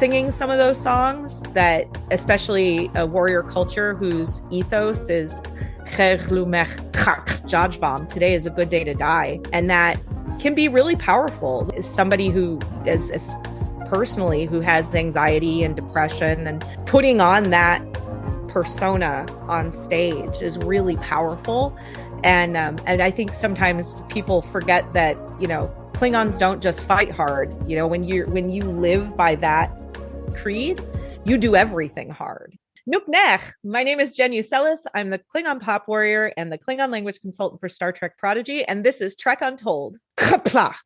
singing some of those songs that, especially a warrior culture whose ethos is Jen-bohm, today is a good day to die. And that can be really powerful. As somebody who is personally who has anxiety and depression, and putting on that persona on stage is really powerful. And I think sometimes people forget that, Klingons don't just fight hard. When you live by that creed, you do everything hard. Nuk nech. My name is Jen Useliss. I'm the Klingon Pop Warrior and the Klingon language consultant for Star Trek Prodigy, and this is Trek Untold. Kapla.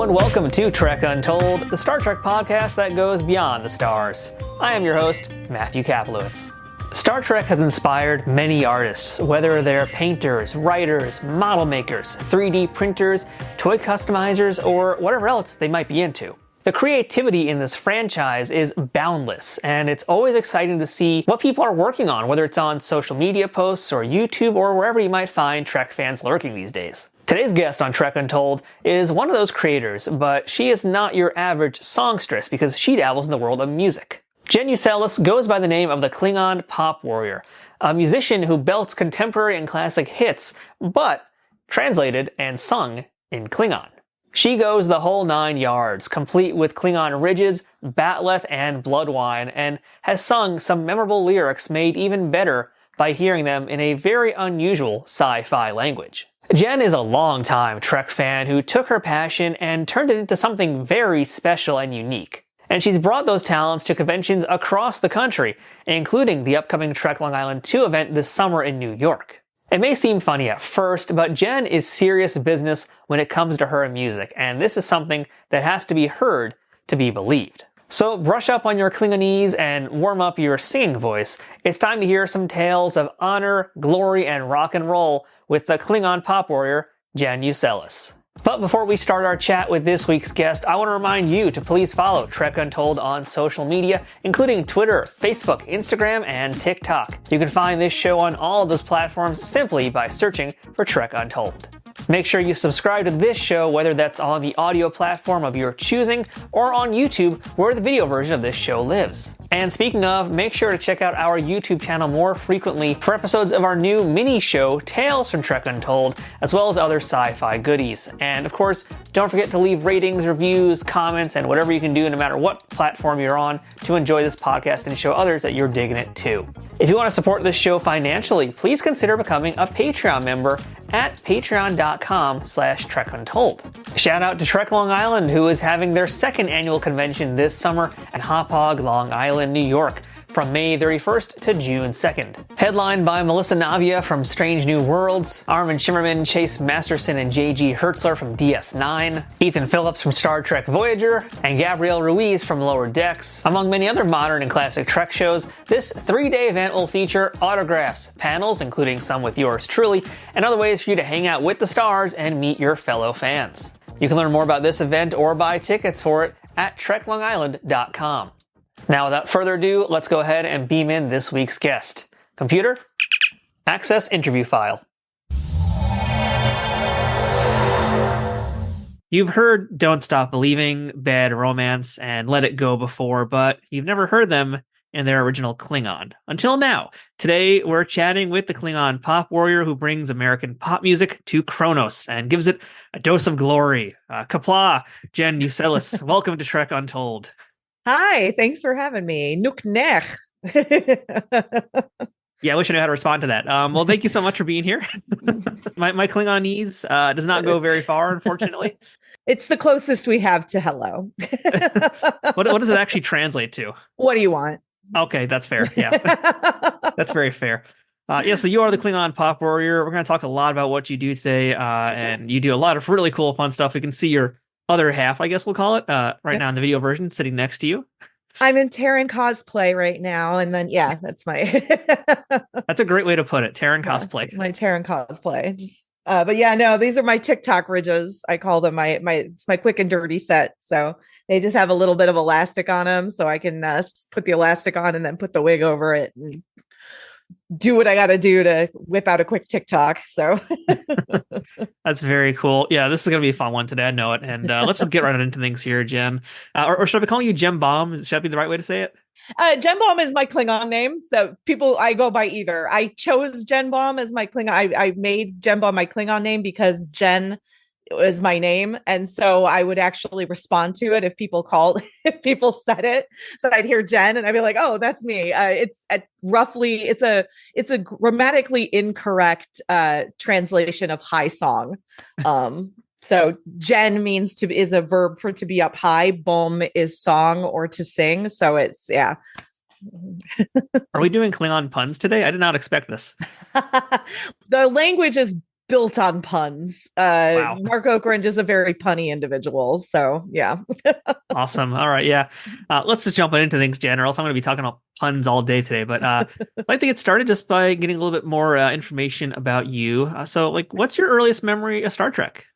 Welcome to Trek Untold, the Star Trek podcast that goes beyond the stars. I am your host, Matthew Kaplowitz. Star Trek has inspired many artists, whether they're painters, writers, model makers, 3D printers, toy customizers, or whatever else they might be into. The creativity in this franchise is boundless, and it's always exciting to see what people are working on, whether it's on social media posts or YouTube or wherever you might find Trek fans lurking these days. Today's guest on Trek Untold is one of those creators, but she is not your average songstress because she dabbles in the world of music. Jen Useliss goes by the name of the Klingon Pop Warrior, a musician who belts contemporary and classic hits, but translated and sung in Klingon. She goes the whole 9 yards, complete with Klingon ridges, batleth, and bloodwine, and has sung some memorable lyrics made even better by hearing them in a very unusual sci-fi language. Jen is a longtime Trek fan who took her passion and turned it into something very special and unique. And she's brought those talents to conventions across the country, including the upcoming Trek Long Island 2 event this summer in New York. It may seem funny at first, but Jen is serious business when it comes to her music, and this is something that has to be heard to be believed. So brush up on your Klingonese and warm up your singing voice. It's time to hear some tales of honor, glory, and rock and roll with the Klingon Pop Warrior, Jen Useliss. But before we start our chat with this week's guest, I want to remind you to please follow Trek Untold on social media, including Twitter, Facebook, Instagram, and TikTok. You can find this show on all of those platforms simply by searching for Trek Untold. Make sure you subscribe to this show, whether that's on the audio platform of your choosing or on YouTube, where the video version of this show lives. And speaking of, make sure to check out our YouTube channel more frequently for episodes of our new mini show, Tales from Trek Untold, as well as other sci-fi goodies. And of course, don't forget to leave ratings, reviews, comments, and whatever you can do no matter what platform you're on to enjoy this podcast and show others that you're digging it too. If you want to support this show financially, please consider becoming a Patreon member at patreon.com/trekuntold. Shout out to Trek Long Island, who is having their second annual convention this summer at Hop Hog, Long Island, New York, from May 31st to June 2nd. Headlined by Melissa Navia from Strange New Worlds, Armin Shimmerman, Chase Masterson, and J.G. Hertzler from DS9, Ethan Phillips from Star Trek Voyager, and Gabrielle Ruiz from Lower Decks. Among many other modern and classic Trek shows, this 3-day event will feature autographs, panels, including some with yours truly, and other ways for you to hang out with the stars and meet your fellow fans. You can learn more about this event or buy tickets for it at treklongisland.com. Now, without further ado, let's go ahead and beam in this week's guest. Computer, access interview file. You've heard Don't Stop Believing, Bad Romance, and Let It Go before, but you've never heard them in their original Klingon. Until now. Today, we're chatting with the Klingon Pop Warrior who brings American pop music to Kronos and gives it a dose of glory. Kapla, Jen Useliss. Welcome to Trek Untold. Hi, thanks for having me. Nuk nech. Yeah, I wish I knew how to respond to that. Well, thank you so much for being here. my Klingonese does not go very far, unfortunately. It's the closest we have to hello. What does it actually translate to? What do you want? Okay, that's fair. Yeah, that's very fair. So you are the Klingon Pop Warrior. We're going to talk a lot about what you do today, and you do a lot of really cool, fun stuff. We can see your other half, I guess we'll call it, right now in the video version, sitting next to you. I'm in Terran cosplay right now, and then that's my That's a great way to put it, Terran cosplay. my Terran cosplay. Just but yeah, no, these are my TikTok ridges. I call them it's my quick and dirty set. So they just have a little bit of elastic on them, so I can put the elastic on and then put the wig over it and do what I got to do to whip out a quick TikTok. So That's very cool. Yeah, this is going to be a fun one today. I know it. And let's get right into things here, Jen. Or should I be calling you Jen-bohm? Should that be the right way to say it? Jen-bohm is my Klingon name. So I go by either. I chose Jen-bohm as my Klingon. I made Jen-bohm my Klingon name because Jen is my name. And so I would actually respond to it if people said it. So I'd hear Jen and I'd be like, oh, that's me. It's a grammatically incorrect translation of high song. So Jen is a verb for to be up high. Bohm is song or to sing. So it's, yeah. Are we doing Klingon puns today? I did not expect this. The language is built on puns. Wow. Mark Okrand is a very punny individual. So yeah. Awesome. All right. Yeah. Let's just jump into things, Jen, or else I'm going to be talking about puns all day today. But I'd like to get started just by getting a little bit more information about you. What's your earliest memory of Star Trek?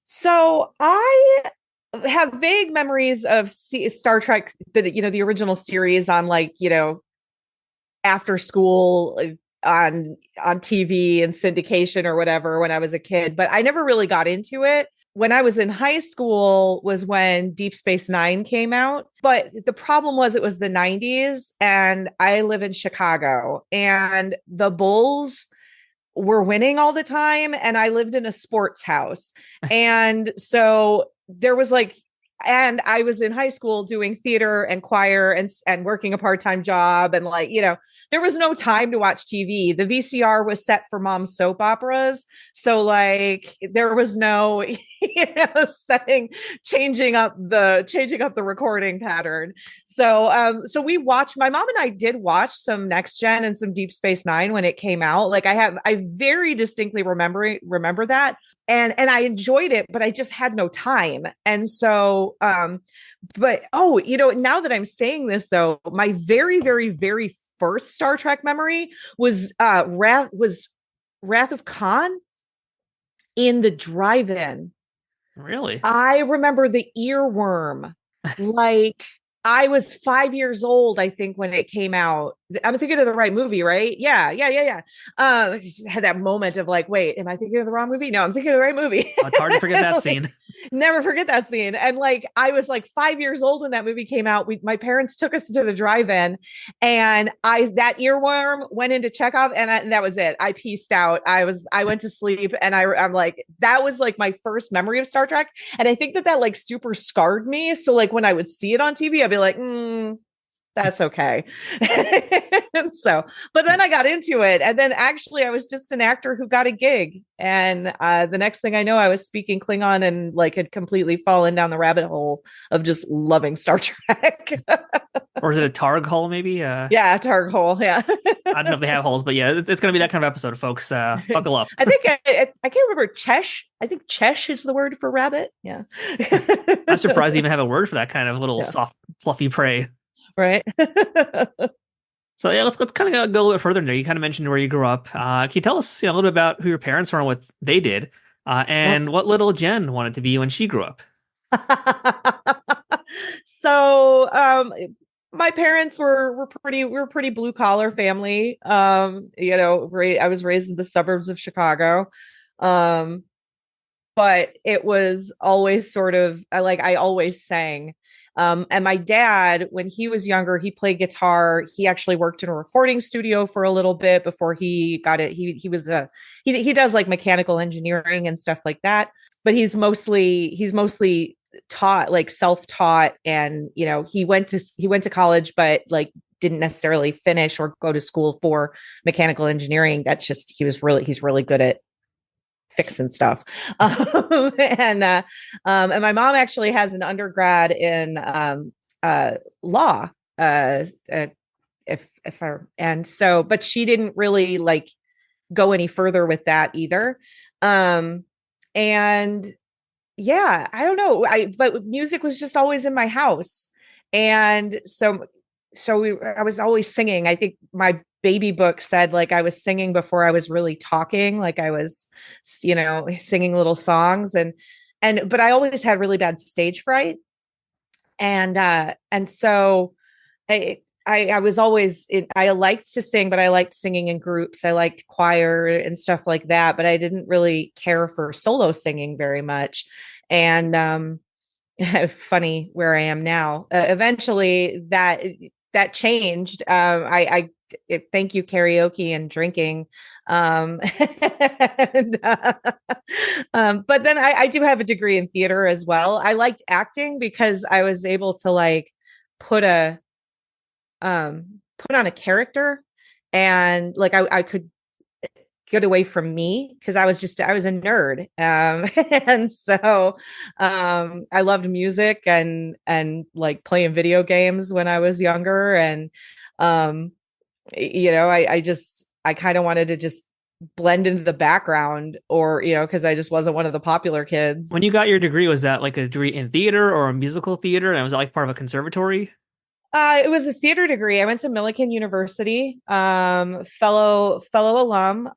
So I have vague memories of Star Trek, the original series on after school on TV and syndication or whatever when I was a kid, but I never really got into it. When I was in high school was when Deep Space Nine came out. But the problem was it was the 90s and I live in Chicago and the Bulls were winning all the time. And I lived in a sports house. And so there was and I was in high school doing theater and choir and working a part-time job. And there was no time to watch TV. The VCR was set for mom's soap operas. So there was no, changing up the recording pattern. So my mom and I did watch some Next Gen and some Deep Space Nine when it came out. I very distinctly remember that. And I enjoyed it, but I just had no time. And so, now that I'm saying this though, my very, very, very first Star Trek memory was Wrath of Khan in the drive-in. Really? I remember the earworm. I was 5 years old, I think, when it came out. I'm thinking of the right movie, right? Yeah. I just had that moment of wait, am I thinking of the wrong movie? No, I'm thinking of the right movie. It's hard to forget that scene. Never forget that scene. And I was 5 years old when that movie came out. My parents took us to the drive-in, and that earworm went into Chekhov, and that was it. I pieced out. I went to sleep, and I'm that was my first memory of Star Trek, and I think that super scarred me. So when I would see it on TV, I'd be like, that's okay. But then I got into it. And then actually I was just an actor who got a gig. And the next thing I know, I was speaking Klingon and had completely fallen down the rabbit hole of just loving Star Trek. Or is it a Targ hole, maybe? Yeah, Targ hole. Yeah. I don't know if they have holes, but yeah, it's going to be that kind of episode, folks. Buckle up. I think I can't remember Chesh. I think Chesh is the word for rabbit. Yeah. I'm surprised they even have a word for that kind of little soft, fluffy prey. Right. So yeah, let's kind of go a little bit further in there. You kind of mentioned where you grew up. Can you tell us a little bit about who your parents were and what they did, and what little Jen wanted to be when she grew up? So, my parents were a pretty blue collar family. I was raised in the suburbs of Chicago. But it was always sort of I always sang. And my dad, when he was younger, he played guitar. He actually worked in a recording studio for a little bit before he got it. He does mechanical engineering and stuff like that, but he's mostly taught self-taught, and he went to college, but didn't necessarily finish or go to school for mechanical engineering. That's just he's really good at fixing stuff. And my mom actually has an undergrad in law. if I and so, but she didn't really like go any further with that either. And yeah, I don't know. But music was just always in my house. And I was always singing. I think my baby book said like I was singing before I was really talking, like I was, singing little songs but I always had really bad stage fright. And so I was always I liked to sing, but I liked singing in groups. I liked choir and stuff like that, but I didn't really care for solo singing very much. And funny where I am now. Eventually that changed. Thank you, karaoke and drinking. And, but then I do have a degree in theater as well. I liked acting because I was able to like put a put on a character, and like I could get away from me because I was a nerd. And so I loved music and like playing video games when I was younger. And I kind of wanted to just blend into the background, or because I just wasn't one of the popular kids. When you got your degree, was that like a degree in theater or a musical theater? And was that like part of a conservatory? It was a theater degree. I went to Millikan University, fellow alum,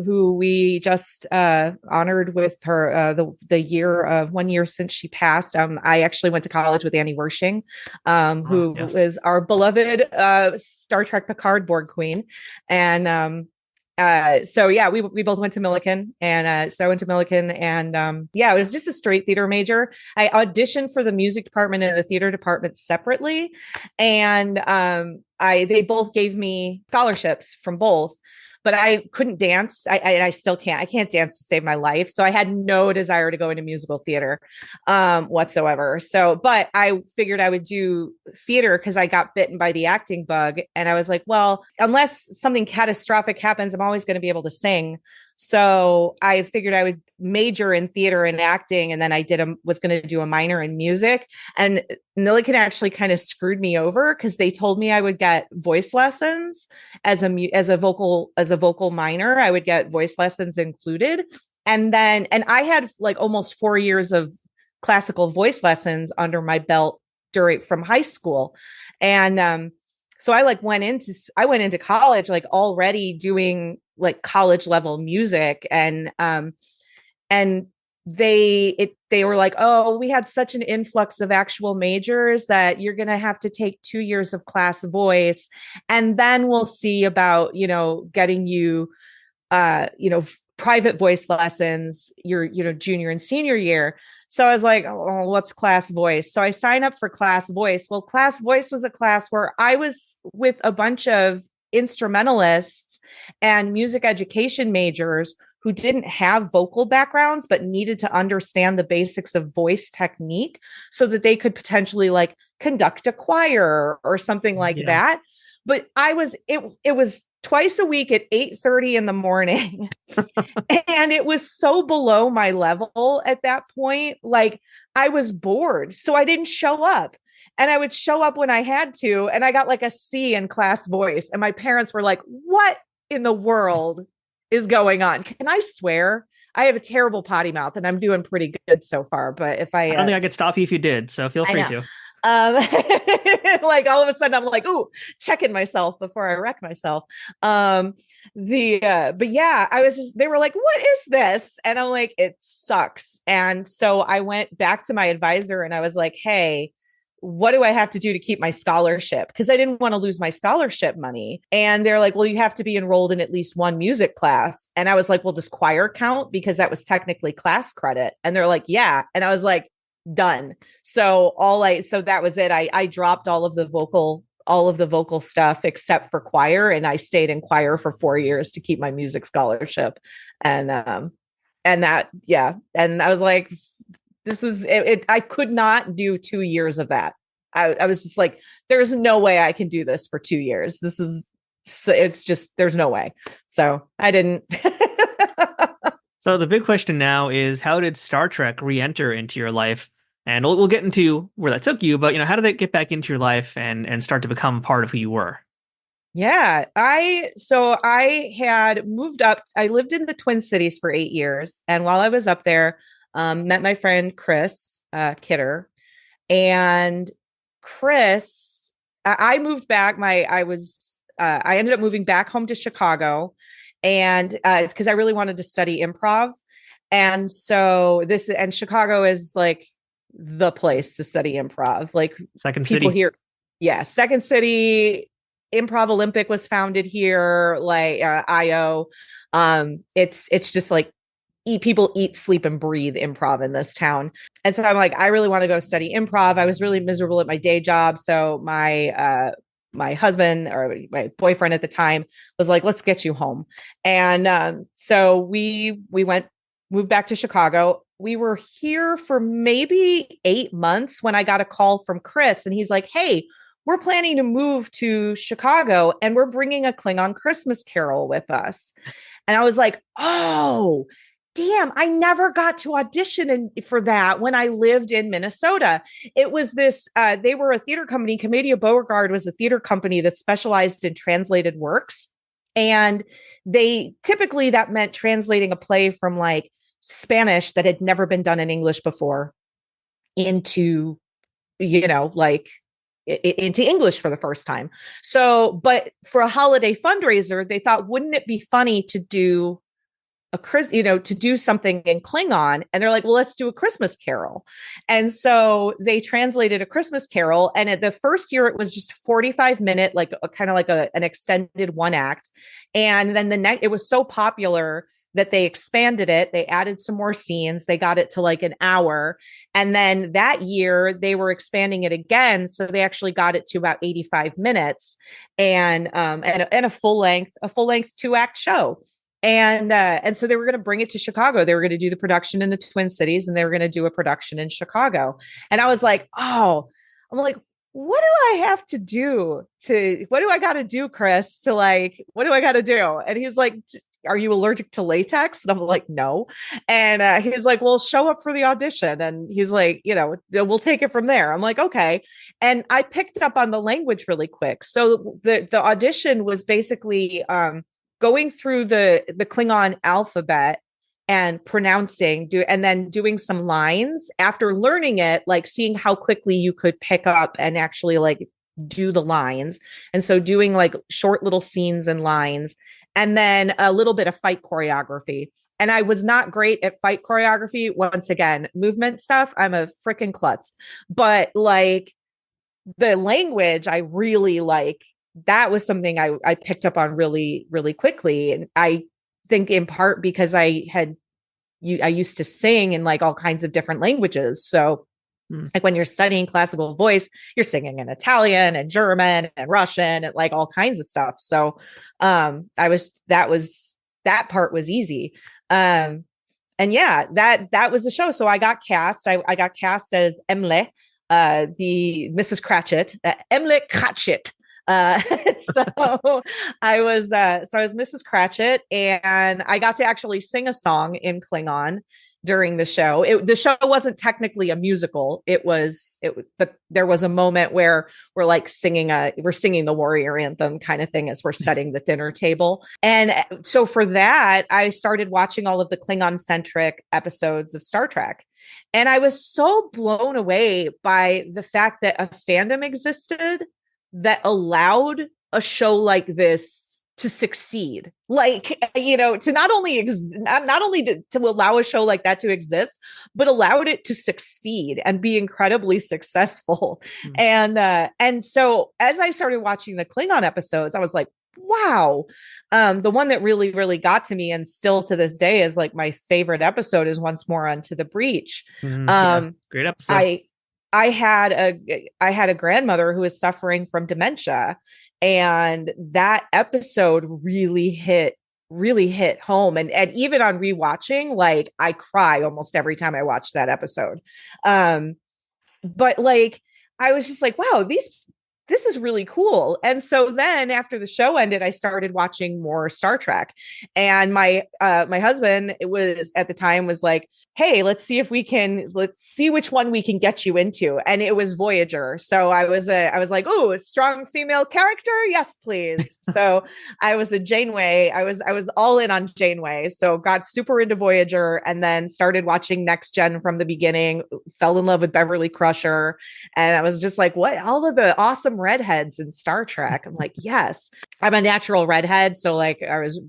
who we just honored with her the year of 1 year since she passed. I actually went to college with Annie Wershing, who yes. is our beloved Star Trek Picard Borg Queen, and so yeah, we both went to Millikan, and so I went to Millikan, and yeah, it was just a straight theater major. I auditioned for the music department and the theater department separately, and they both gave me scholarships from both, but I couldn't dance. I still can't. I can't dance to save my life. So I had no desire to go into musical theater whatsoever. So, but I figured I would do theater because I got bitten by the acting bug. And I was like, well, unless something catastrophic happens, I'm always going to be able to sing. So I figured I would major in theater and acting, and then was going to do a minor in music. And Millikan actually kind of screwed me over because they told me I would get voice lessons as a vocal minor. I would get voice lessons included, and I had like almost 4 years of classical voice lessons under my belt from high school, and so I went into college like already doing like college level music, and they were like, oh, we had such an influx of actual majors that you're going to have to take 2 years of class voice, and then we'll see about getting you private voice lessons your junior and senior year. So I was like, oh, what's class voice? So I signed up for class voice. Well, class voice was a class where I was with a bunch of instrumentalists and music education majors who didn't have vocal backgrounds but needed to understand the basics of voice technique so that they could potentially like conduct a choir or something like that. But it was twice a week at 8:30 in the morning. And it was so below my level at that point. Like I was bored. So I didn't show up. And I would show up when I had to. And I got like a C in class voice. And my parents were like, what in the world is going on? Can I swear? I have a terrible potty mouth and I'm doing pretty good so far. But if I don't think I could stop you if you did. So feel free to. Like all of a sudden I'm like, ooh, checking myself before I wreck myself. But yeah, they were like, what is this? And I'm like, it sucks. And so I went back to my advisor and I was like, hey, what do I have to do to keep my scholarship? Because I didn't want to lose my scholarship money. And they're like, well, you have to be enrolled in at least one music class. And I was like, well, does choir count? Because that was technically class credit. And they're like, yeah. And I was like, done. So that was it. I dropped all of the vocal stuff except for choir. And I stayed in choir for 4 years to keep my music scholarship. And that, yeah. And I was like, this was it. I could not do 2 years of that. I was just like, there's no way I can do this for 2 years. It's just, there's no way. So I didn't. So the big question now is, how did Star Trek re-enter into your life? And we'll get into where that took you, but how did it get back into your life and start to become part of who you were? Yeah, I had moved up. I lived in the Twin Cities for 8 years, and while I was up there, met my friend Chris Kidder, and Chris. I moved back. I ended up moving back home to Chicago, and because I really wanted to study improv, and Chicago is like the place to study improv. Like Second people City. here, yeah, Second City Improv Olympic was founded here, like IO. It's just like people eat, sleep, and breathe improv in this town. And so I'm like, I really want to go study improv. I was really miserable at my day job. So my husband or my boyfriend at the time was like, let's get you home. And so we moved back to Chicago. We were here for maybe 8 months when I got a call from Chris, and he's like, hey, we're planning to move to Chicago and we're bringing a Klingon Christmas Carol with us. And I was like, oh, damn, I never got to audition for that when I lived in Minnesota. It was they were a theater company. Commedia Beauregard was a theater company that specialized in translated works. And that meant translating a play from like Spanish that had never been done in English before into, like into English for the first time. So, but for a holiday fundraiser, they thought, wouldn't it be funny to do to do something in Klingon? And they're like, well, let's do a Christmas Carol. And so they translated a Christmas Carol. And at the first year, it was just 45-minute, like kind of like an extended one act. And then it was so popular that they expanded it. They added some more scenes. They got it to like an hour. And then that year they were expanding it again. So they actually got it to about 85 minutes and a full length 2-act show. And so they were going to bring it to Chicago. They were going to do the production in the Twin Cities and they were going to do a production in Chicago. And I was like, I'm like, what do I got to do, Chris, to like, what do I got to do? And he's like, are you allergic to latex? And I'm like, no. And he's like, well, show up for the audition. And he's like, we'll take it from there. I'm like, okay. And I picked up on the language really quick. So the audition was basically going through the Klingon alphabet and and then doing some lines after learning it, like seeing how quickly you could pick up and actually like do the lines. And so doing like short little scenes and lines, and then a little bit of fight choreography. And I was not great at fight choreography. Once again, movement stuff, I'm a freaking klutz. But like the language, I really like. That was something I picked up on really, really quickly. And I think in part because I used to sing in like all kinds of different languages. So like when you're studying classical voice, you're singing in Italian and German and Russian and like all kinds of stuff. So that part was easy. And yeah, that was the show. So I got cast. I got cast as Emle, the Mrs. Cratchit, Emle Cratchit. So I was Mrs. Cratchit, and I got to actually sing a song in Klingon during the show. The show wasn't technically a musical. But there was a moment where we're like we're singing the warrior anthem kind of thing as we're setting the dinner table. And so for that, I started watching all of the Klingon centric episodes of Star Trek. And I was so blown away by the fact that a fandom existed that allowed a show like this to succeed, like, to not only to allow a show like that to exist, but allowed it to succeed and be incredibly successful. And so as I started watching the Klingon episodes, I was like, wow. The one that really, really got to me and still to this day is like my favorite episode is Once More Onto the Breach. Great episode. I had a grandmother who was suffering from dementia, and that episode really hit home. And even on rewatching, like I cry almost every time I watch that episode. But like, I was just like, wow, this is really cool. And so then after the show ended, I started watching more Star Trek. And my husband, it was at the time, was like, hey, let's see which one we can get you into. And it was Voyager. So I was like, oh, a strong female character. Yes, please. So I was a Janeway. I was all in on Janeway. So got super into Voyager and then started watching Next Gen from the beginning, fell in love with Beverly Crusher. And I was just like, what? All of the awesome redheads in Star Trek. I'm like, yes, I'm a natural redhead. So like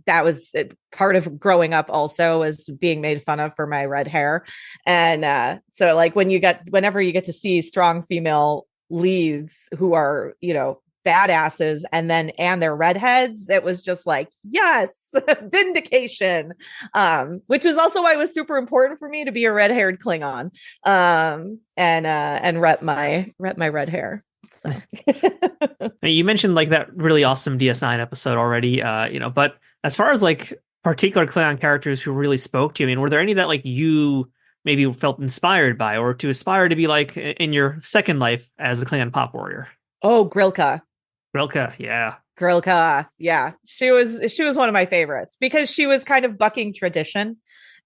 that was part of growing up also, was being made fun of for my red hair. And so like whenever you get to see strong female leads who are, badasses and they're redheads, it was just like, yes, vindication. Which was also why it was super important for me to be a red-haired Klingon, and rep my red hair. So you mentioned like that really awesome DS9 episode already, but as far as like particular Klingon characters who really spoke to you, I mean, were there any that like you maybe felt inspired by, or to aspire to be like in your second life as a Klingon Pop Warrior? Oh, Grilka, yeah. Grilka, yeah. She was one of my favorites because she was kind of bucking tradition.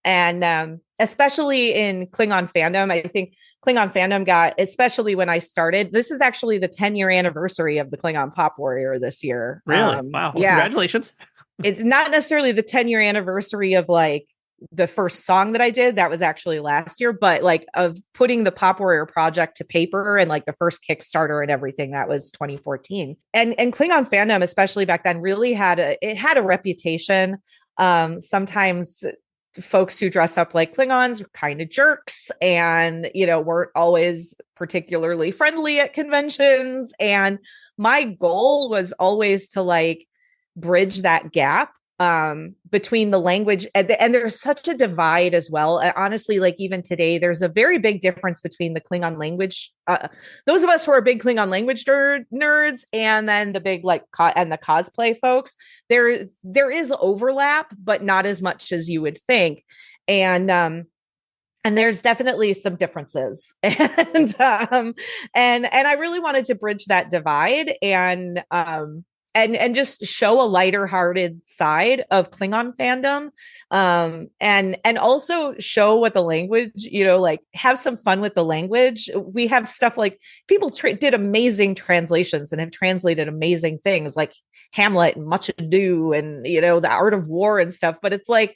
And especially in Klingon fandom, I think Klingon fandom got, especially when I started, this is actually the 10-year anniversary of the Klingon Pop Warrior this year. Really? Wow. Well, yeah. Congratulations. It's not necessarily the 10-year anniversary of like the first song that I did. That was actually last year, but like of putting the Pop Warrior project to paper and like the first Kickstarter and everything, that was 2014. And Klingon fandom, especially back then, really had a reputation. Sometimes folks who dress up like Klingons were kind of jerks and, weren't always particularly friendly at conventions. And my goal was always to like bridge that gap between the language and there's such a divide as well. Honestly, like even today, there's a very big difference between the Klingon language. Those of us who are big Klingon language nerds, and then the big and the cosplay folks. There is overlap, but not as much as you would think. And there's definitely some differences, and I really wanted to bridge that divide and just show a lighter hearted side of Klingon fandom. And also show what the language, like have some fun with the language. We have stuff like people did amazing translations and have translated amazing things like Hamlet and Much Ado and, The Art of War and stuff. But it's like,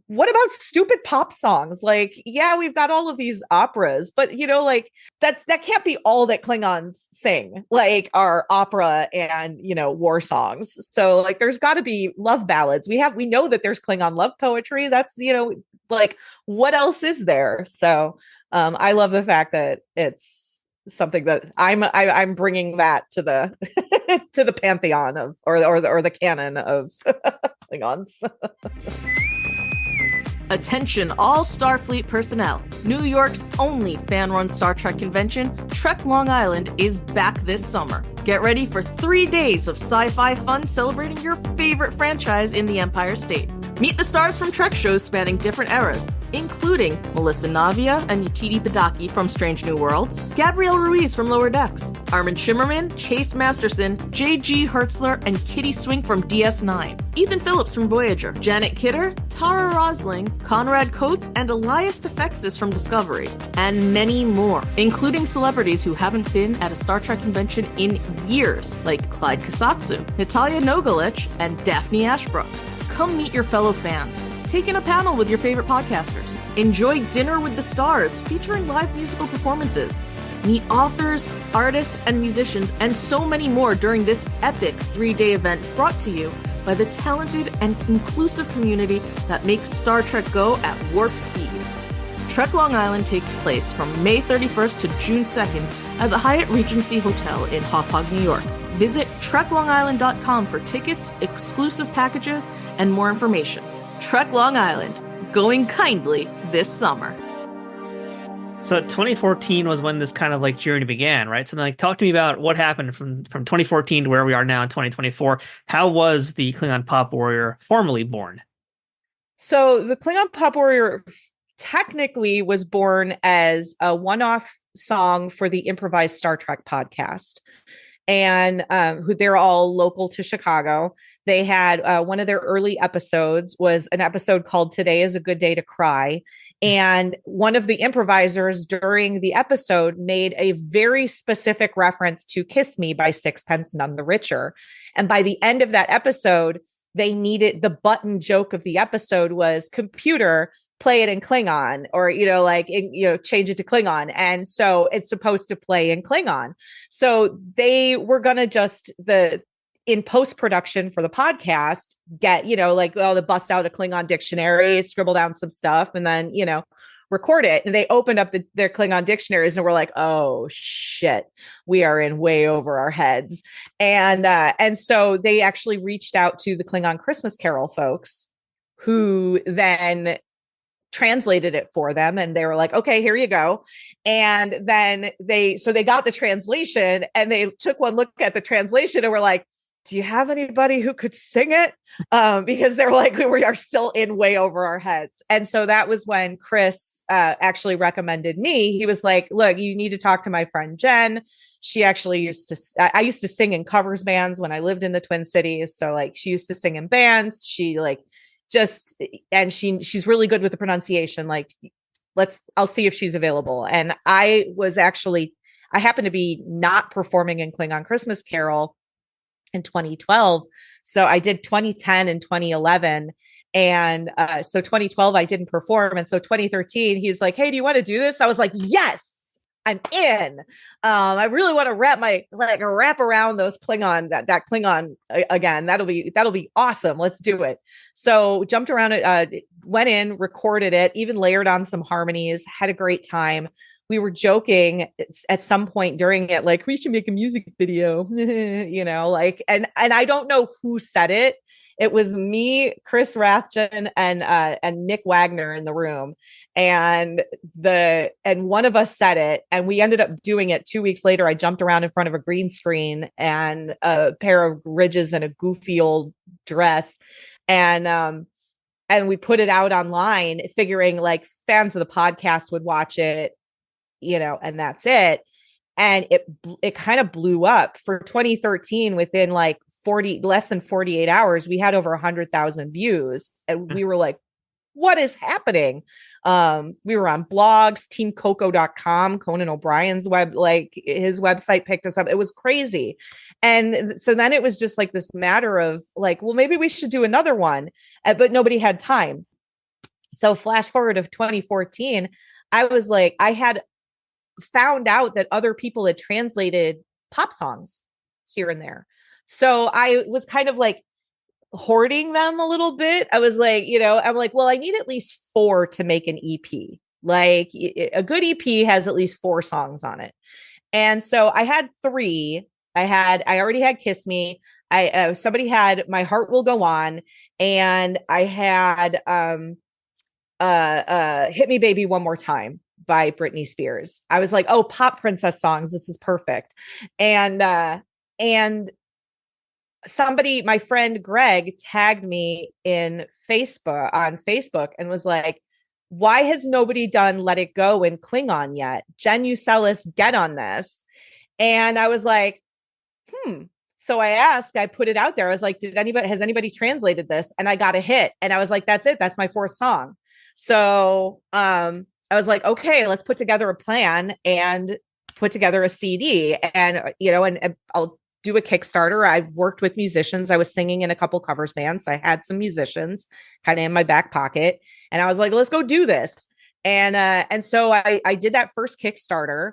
what about stupid pop songs? Like, yeah, we've got all of these operas, but like that can't be all that Klingons sing, like our opera and, war songs. So like, there's gotta be love ballads. We know that there's Klingon love poetry. That's, like what else is there? So, I love the fact that it's something that I'm bringing that to the, to the pantheon of, or the canon of Klingons. Attention all Starfleet personnel. New York's only fan-run Star Trek convention, Trek Long Island, is back this summer. Get ready for 3 days of sci-fi fun celebrating your favorite franchise in the Empire State. Meet the stars from Trek shows spanning different eras, including Melissa Navia and Yetidi Badaki from Strange New Worlds, Gabrielle Ruiz from Lower Decks, Armin Shimmerman, Chase Masterson, J.G. Hertzler, and Kitty Swing from DS9, Ethan Phillips from Voyager, Janet Kidder, Tara Rosling, Conrad Coates, and Elias Defexis from Discovery, and many more, including celebrities who haven't been at a Star Trek convention in years, like Clyde Kasatsu, Natalia Nogalich, and Daphne Ashbrook. Come meet your fellow fans. Take in a panel with your favorite podcasters. Enjoy Dinner with the Stars, featuring live musical performances. Meet authors, artists, and musicians, and so many more during this epic 3-day event brought to you by the talented and inclusive community that makes Star Trek go at warp speed. Trek Long Island takes place from May 31st to June 2nd at the Hyatt Regency Hotel in Hauppauge, New York. Visit treklongisland.com for tickets, exclusive packages, and more information. Trek Long Island, going kindly this summer. So 2014 was when this kind of like journey began, right? So like, talk to me about what happened from 2014 to where we are now in 2024. How was the Klingon Pop Warrior formally born? So the Klingon Pop Warrior technically was born as a one-off song for the improvised Star Trek podcast. And who they're all local to Chicago. They had one of their early episodes was an episode called Today is a Good Day to Cry. And one of the improvisers during the episode made a very specific reference to Kiss Me by Sixpence None the Richer. And by the end of that episode, they needed the button joke of the episode was computer, play it in Klingon, or, change it to Klingon. And so it's supposed to play in Klingon. So they were going to in post-production for the podcast, get, they bust out a Klingon dictionary, scribble down some stuff, and then, record it. And they opened up their Klingon dictionaries and were like, oh shit, we are in way over our heads. And so they actually reached out to the Klingon Christmas Carol folks, who then translated it for them, and they were like, okay, here you go. And then they got the translation, and they took one look at the translation and were like, do you have anybody who could sing it? Because they're like, we are still in way over our heads. And so that was when Chris actually recommended me. He was like, look, you need to talk to my friend Jen. She actually I used to sing in covers bands when I lived in the Twin Cities. So like, she used to sing in bands. She like she's really good with the pronunciation. Like, I'll see if she's available. And I happened to be not performing in Klingon Christmas Carol in 2012. So I did 2010 and 2011. And so 2012, I didn't perform. And so 2013, he's like, hey, do you want to do this? I was like, yes, I'm in. I really want to wrap around those Klingon, that Klingon again. That'll be awesome. Let's do it. So jumped around it, went in, recorded it, even layered on some harmonies, had a great time. We were joking at some point during it, like, we should make a music video, and I don't know who said it. It was me, Chris Rathjen, and Nick Wagner in the room. And one of us said it, and we ended up doing it 2 weeks later. I jumped around in front of a green screen and a pair of ridges and a goofy old dress. And we put it out online, figuring like fans of the podcast would watch it, and that's it. And it kind of blew up for 2013 within like less than 48 hours. We had over 100,000 views, and we were like, what is happening? We were on blogs, teamcoco.com, Conan O'Brien's his website picked us up. It was crazy. And so then it was just like this matter of like, well, maybe we should do another one, but nobody had time. So flash forward to 2014, I was like, I had found out that other people had translated pop songs here and there. So I was kind of like hoarding them a little bit. I was like, I'm like, well, I need at least 4 to make an EP. Like a good EP has at least 4 songs on it. And so I had 3. I already had Kiss Me. Somebody had My Heart Will Go On. And I had Hit Me Baby One More Time by Britney Spears. I was like, oh, pop princess songs. This is perfect. And somebody, my friend Greg, tagged me on Facebook and was like, why has nobody done Let It Go in Klingon yet? Jen Useliss, get on this. And I was like, So I put it out there. I was like, has anybody translated this? And I got a hit. And I was like, that's it. That's my 4th song. So I was like, okay, let's put together a plan and put together a CD. And, and I'll do a Kickstarter. I've worked with musicians. I was singing in a couple covers bands. So I had some musicians kind of in my back pocket. And I was like, let's go do this. And so I did that first Kickstarter.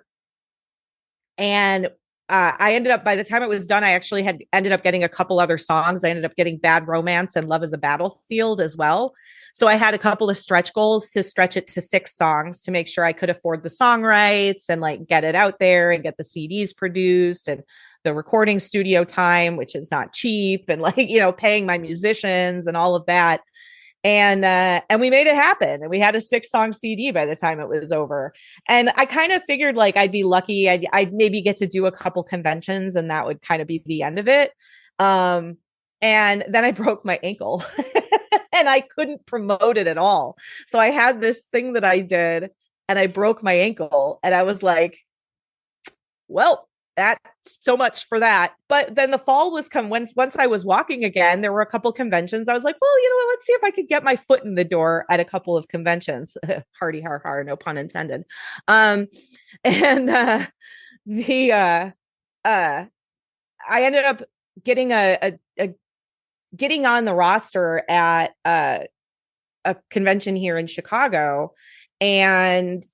And I ended up, by the time it was done, I actually ended up getting a couple other songs. I ended up getting Bad Romance and Love is a Battlefield as well. So I had a couple of stretch goals to stretch it to 6 songs to make sure I could afford the song rights and like get it out there and get the CDs produced and the recording studio time, which is not cheap, and like, paying my musicians and all of that. And we made it happen. And we had a 6-song CD by the time it was over. And I kind of figured like I'd be lucky. I'd maybe get to do a couple conventions and that would kind of be the end of it. And then I broke my ankle. and I couldn't promote it at all. So I had this thing that I did and I broke my ankle and I was like, well, that's so much for that. But then the fall was come once I was walking again, there were a couple conventions. I was like, well, you know what, let's see if I could get my foot in the door at a couple of conventions. Hardy har har, no pun intended. And the I ended up getting getting on the roster at a convention here in Chicago, and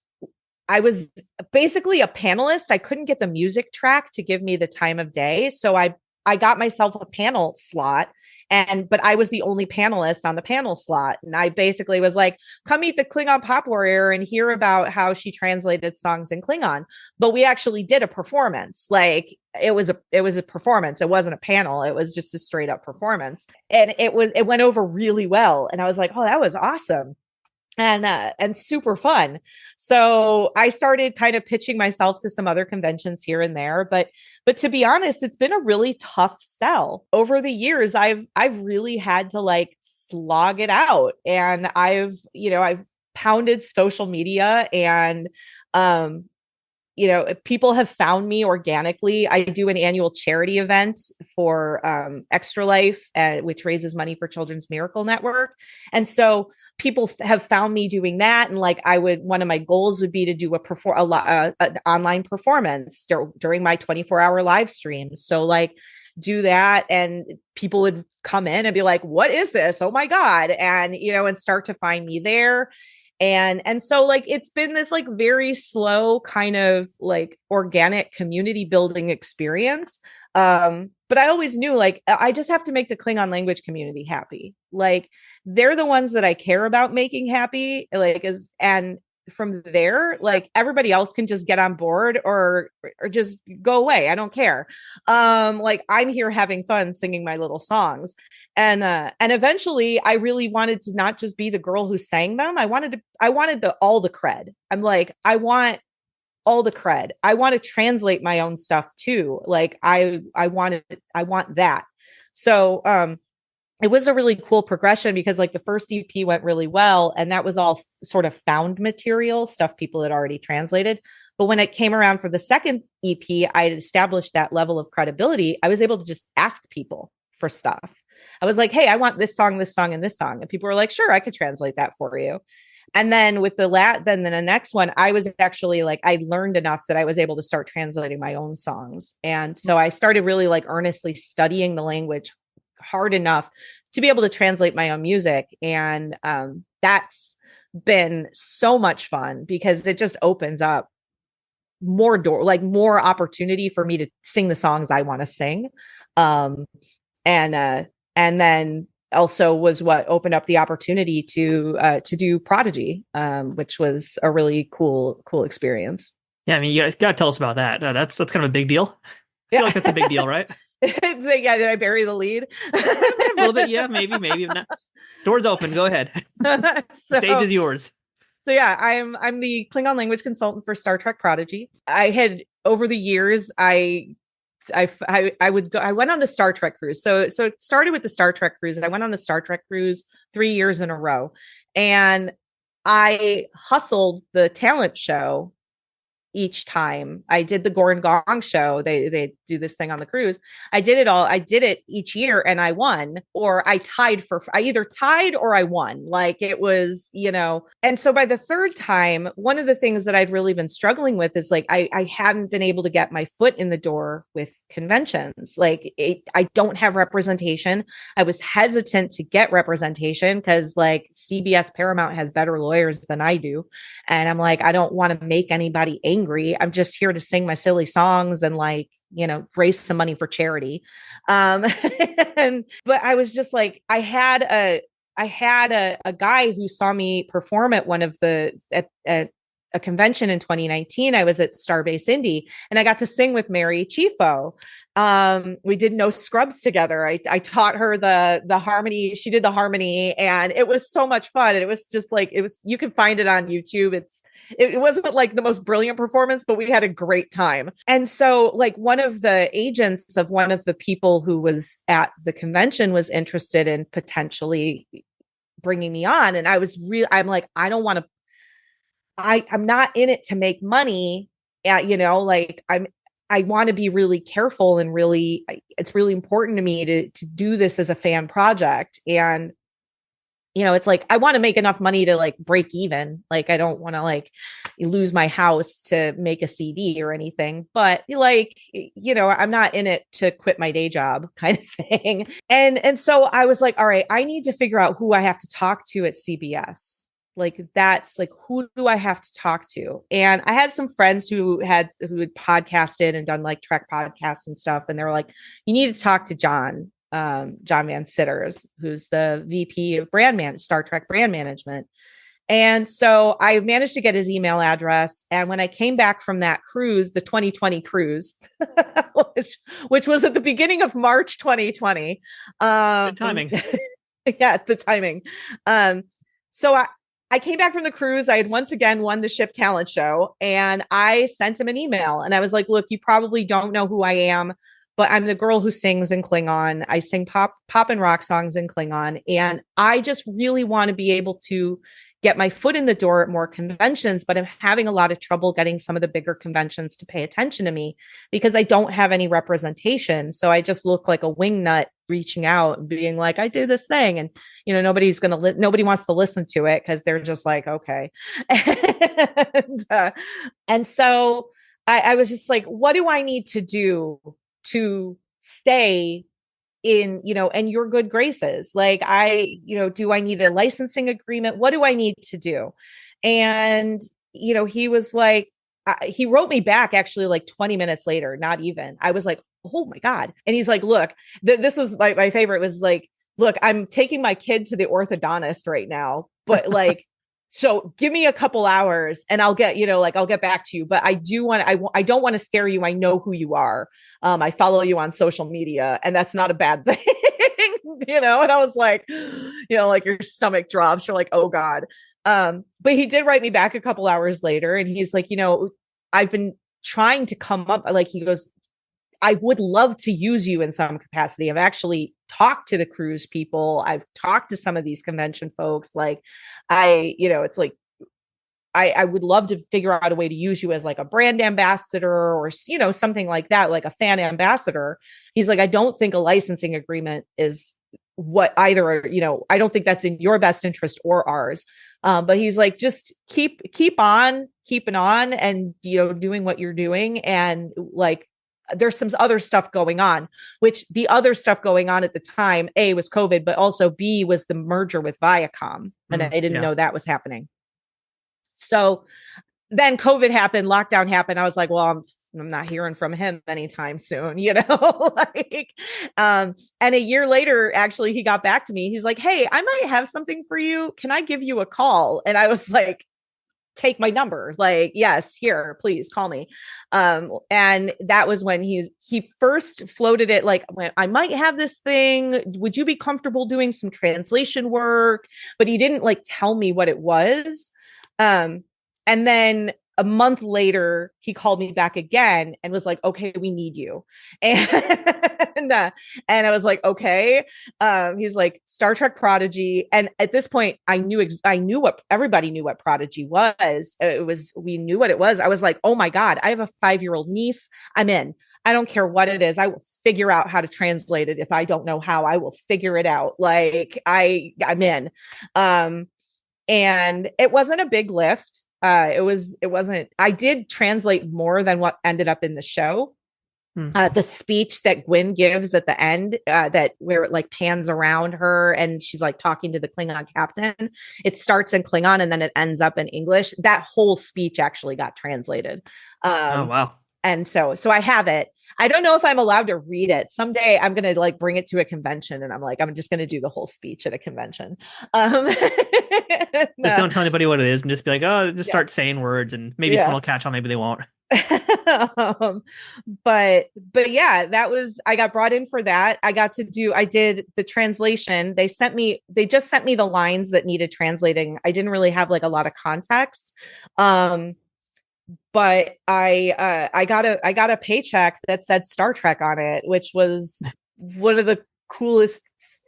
I was basically a panelist. I couldn't get the music track to give me the time of day. So I got myself a panel slot, but I was the only panelist on the panel slot. And I basically was like, come meet the Klingon Pop Warrior and hear about how she translated songs in Klingon. But we actually did a performance. Like it was a performance. It wasn't a panel. It was just a straight up performance. And it went over really well. And I was like, oh, that was awesome. And super fun. So I started kind of pitching myself to some other conventions here and there, but to be honest, it's been a really tough sell. Over the years, I've really had to like slog it out, and I've pounded social media, and people have found me organically. I do an annual charity event for Extra Life, which raises money for Children's Miracle Network. And so people have found me doing that. And like one of my goals would be to do an online performance during my 24-hour live stream. So like do that, and people would come in and be like, what is this? Oh my God. And, and start to find me there. And so like, it's been this like very slow kind of like organic community building experience. But I always knew like, I just have to make the Klingon language community happy. Like they're the ones that I care about making happy. And from there, like everybody else can just get on board or just go away. I don't care. Like I'm here having fun singing my little songs. And eventually I really wanted to not just be the girl who sang them. I wanted all the cred. I'm like, I want all the cred. I want to translate my own stuff too. Like I want that. So, it was a really cool progression because like the first EP went really well, and that was all sort of found material stuff people had already translated. But when it came around for the second EP, I had established that level of credibility. I was able to just ask people for stuff. I was like, hey, I want this song, and this song. And people were like, sure, I could translate that for you. And then with then the next one, I was actually like, I learned enough that I was able to start translating my own songs. And so I started really like earnestly studying the language hard enough to be able to translate my own music. And that's been so much fun because it just opens up more opportunity for me to sing the songs I want to sing. And then also was what opened up the opportunity to do Prodigy, which was a really cool experience. Yeah, I mean, you guys got to tell us about that. That's kind of a big deal. I feel like that's a big deal, right? Yeah, did I bury the lead? A little bit, yeah, maybe not. Doors open. Go ahead. Stage is yours. So yeah, I'm the Klingon language consultant for Star Trek Prodigy. I had over the years, I went on the Star Trek cruise. So it started with the Star Trek cruise, and I went on the Star Trek cruise 3 years in a row, and I hustled the talent show each time. I did the Gorn Gong show. They do this thing on the cruise. I did it all. I did it each year, and I won, or I either tied or I won. Like it was, and so by the third time, one of the things that I'd really been struggling with is like, I hadn't been able to get my foot in the door with conventions. Like I don't have representation. I was hesitant to get representation because like CBS Paramount has better lawyers than I do. And I'm like, I don't want to make anybody angry. I'm just here to sing my silly songs and like, raise some money for charity. But I was just like, I had a guy who saw me perform at one of at a convention in 2019. I was at Starbase Indie, and I got to sing with Mary Chieffo. We did No Scrubs together. I taught her the harmony. She did the harmony, and it was so much fun. And it was just like, you can find it on YouTube. It wasn't like the most brilliant performance, but we had a great time. And so like one of the agents of one of the people who was at the convention was interested in potentially bringing me on. And I'm like, I don't want to, I'm not in it to make money. Like I want to be really careful and really, it's really important to me to do this as a fan project. And, it's like, I want to make enough money to like break even. Like, I don't want to like lose my house to make a CD or anything, but like, I'm not in it to quit my day job kind of thing. And so I was like, all right, I need to figure out who I have to talk to at CBS. Like, that's like, who do I have to talk to? And I had some friends who had podcasted and done like Trek podcasts and stuff. And they were like, you need to talk to John Van Sitters, who's the VP of Star Trek brand management. And so I managed to get his email address. And when I came back from that cruise, the 2020 cruise, which was at the beginning of March 2020. Good timing. Yeah, the timing. So I came back from the cruise. I had once again won the ship talent show, and I sent him an email and I was like, look, you probably don't know who I am, but I'm the girl who sings in Klingon. I sing pop and rock songs in Klingon. And I just really want to be able to get my foot in the door at more conventions, but I'm having a lot of trouble getting some of the bigger conventions to pay attention to me because I don't have any representation. So I just look like a wingnut reaching out and being like, I do this thing. And, nobody wants to listen to it because they're just like, okay. And so I was just like, what do I need to do to stay in, and your good graces? Like, do I need a licensing agreement? What do I need to do? And, he was like, he wrote me back actually like 20 minutes later, not even. I was like, oh my God. And he's like, look, this was my favorite was like, look, I'm taking my kid to the orthodontist right now, but like, so give me a couple hours and I'll get, I'll get back to you. But I don't want to scare you. I know who you are. I follow you on social media, and that's not a bad thing, and I was like, like your stomach drops. You're like, oh God. But he did write me back a couple hours later, and he's like, I've been trying to come up, like, he goes, I would love to use you in some capacity. I've actually talked to the cruise people. I've talked to some of these convention folks. Like, it's like, I would love to figure out a way to use you as like a brand ambassador or, something like that, like a fan ambassador. He's like, I don't think a licensing agreement is what either, I don't think that's in your best interest or ours. But he's like, just keep on keeping on and, doing what you're doing. And like, there's some other stuff going on, which the other stuff going on at the time, A, was COVID, but also B, was the merger with Viacom. And I didn't know that was happening. So then COVID happened, lockdown happened. I was like, well, I'm not hearing from him anytime soon, like, and a year later, actually, he got back to me. He's like, hey, I might have something for you. Can I give you a call? And I was like, take my number. Like, yes, here, please call me. And that was when he first floated it. Like, when I might have this thing, would you be comfortable doing some translation work? But he didn't like tell me what it was. And then a month later, he called me back again and was like, okay, we need you. And I was like, okay. He's like, Star Trek Prodigy. And at this point, I knew what everybody knew what Prodigy was. We knew what it was. I was like, oh my God, I have a 5-year-old niece. I'm in. I don't care what it is. I will figure out how to translate it. If I don't know how, I will figure it out. Like, I'm in. And it wasn't a big lift. It wasn't, I did translate more than what ended up in the show. The speech that Gwyn gives at the end, that where it like pans around her and she's like talking to the Klingon captain, it starts in Klingon and then it ends up in English. That whole speech actually got translated. Oh, wow. And so I have it. I don't know if I'm allowed to read it. Someday I'm going to like bring it to a convention and I'm just going to do the whole speech at a convention. Just don't tell anybody what it is and just be like, oh, just start saying words and maybe someone will catch on. Maybe they won't. But yeah, I got brought in for that. I did the translation. They just sent me the lines that needed translating. I didn't really have like a lot of context. But I got a paycheck that said Star Trek on it, which was one of the coolest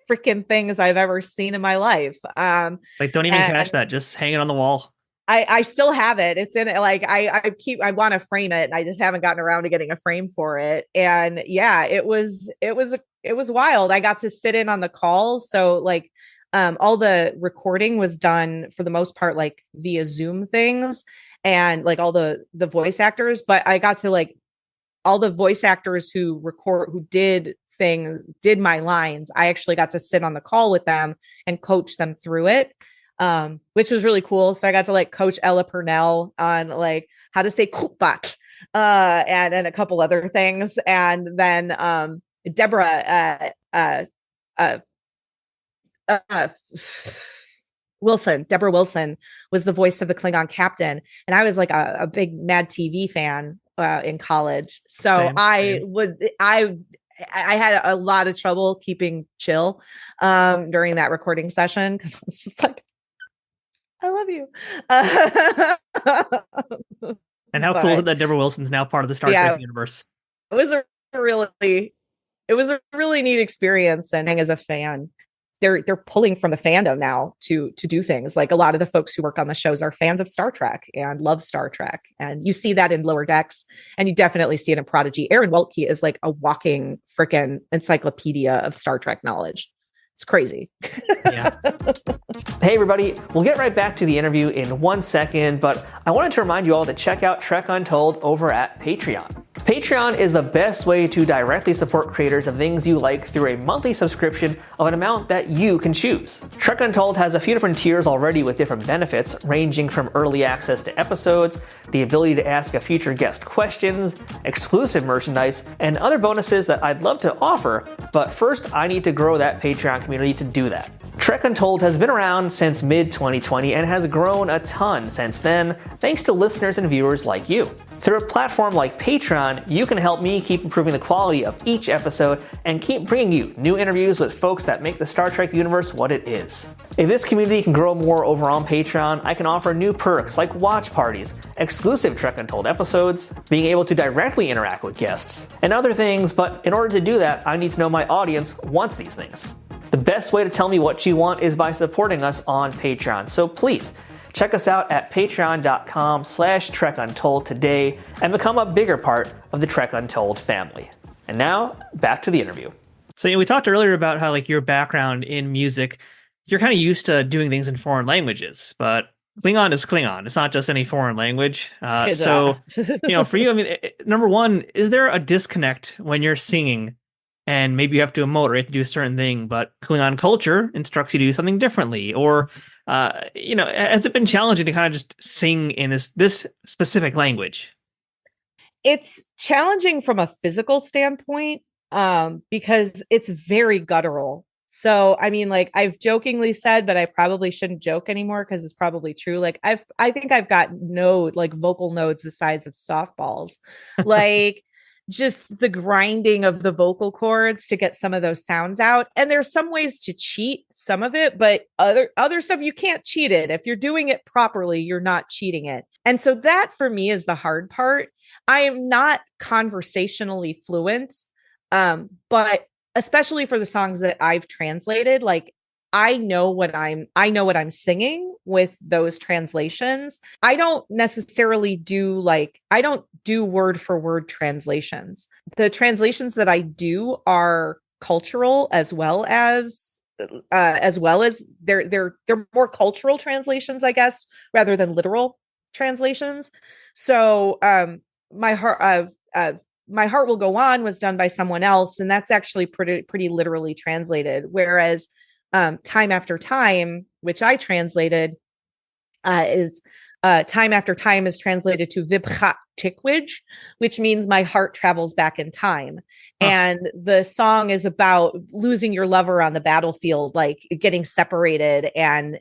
freaking things I've ever seen in my life. Like, don't even catch that. Just hang it on the wall. I still have it. It's in it. Like I want to frame it, and I just haven't gotten around to getting a frame for it. And yeah, it was wild. I got to sit in on the call. So like, all the recording was done for the most part, like via Zoom things, and like all the voice actors, but I got to like all the voice actors who did my lines. I actually got to sit on the call with them and coach them through it. Which was really cool. So I got to like coach Ella Purnell on like how to say fuck, and a couple other things. And then Deborah Deborah Wilson was the voice of the Klingon captain. And I was like a big Mad TV fan in college. So same. I had a lot of trouble keeping chill during that recording session, because I was just like, I love you. And how cool is it that Deborah Wilson's now part of the Star Trek universe? It was a really neat experience. And as a fan, they're pulling from the fandom now to do things. Like a lot of the folks who work on the shows are fans of Star Trek and love Star Trek. And you see that in Lower Decks, and you definitely see it in Prodigy. Aaron Weltke is like a walking freaking encyclopedia of Star Trek knowledge. It's crazy. Yeah. Hey, everybody. We'll get right back to the interview in 1 second, but I wanted to remind you all to check out Trek Untold over at Patreon. Patreon is the best way to directly support creators of things you like through a monthly subscription of an amount that you can choose. Trek Untold has a few different tiers already with different benefits, ranging from early access to episodes, the ability to ask a future guest questions, exclusive merchandise, and other bonuses that I'd love to offer, but first I need to grow that Patreon community to do that. Trek Untold has been around since mid-2020 and has grown a ton since then, thanks to listeners and viewers like you. Through a platform like Patreon, you can help me keep improving the quality of each episode and keep bringing you new interviews with folks that make the Star Trek universe what it is. If this community can grow more over on Patreon, I can offer new perks like watch parties, exclusive Trek Untold episodes, being able to directly interact with guests, and other things, but in order to do that, I need to know my audience wants these things. The best way to tell me what you want is by supporting us on Patreon, so please, check us out at patreon.com/TrekUntold today and become a bigger part of the Trek Untold family. And now, back to the interview. So we talked earlier about how like your background in music, you're kind of used to doing things in foreign languages, but Klingon is Klingon. It's not just any foreign language. So, for you, I mean, number one, is there a disconnect when you're singing and maybe you have to emote or you have to do a certain thing, but Klingon culture instructs you to do something differently? Or has it been challenging to kind of just sing in this specific language? It's challenging from a physical standpoint, because it's very guttural. So, I mean, like I've jokingly said, but I probably shouldn't joke anymore because it's probably true. Like I think I've got vocal nodes the size of softballs, like just the grinding of the vocal cords to get some of those sounds out. And there's some ways to cheat some of it, but other stuff, you can't cheat it. If you're doing it properly, you're not cheating it. And so that for me is the hard part. I am not conversationally fluent, but especially for the songs that I've translated, like I know what I'm singing with those translations. I don't necessarily do word for word translations. The translations that I do are cultural as well as they're more cultural translations, I guess, rather than literal translations. So my heart will go on was done by someone else, and that's actually pretty literally translated, whereas Time After Time, which I translated, is Time After Time is translated to Vibhat Tikwij, which means my heart travels back in time. Huh. And the song is about losing your lover on the battlefield, like getting separated and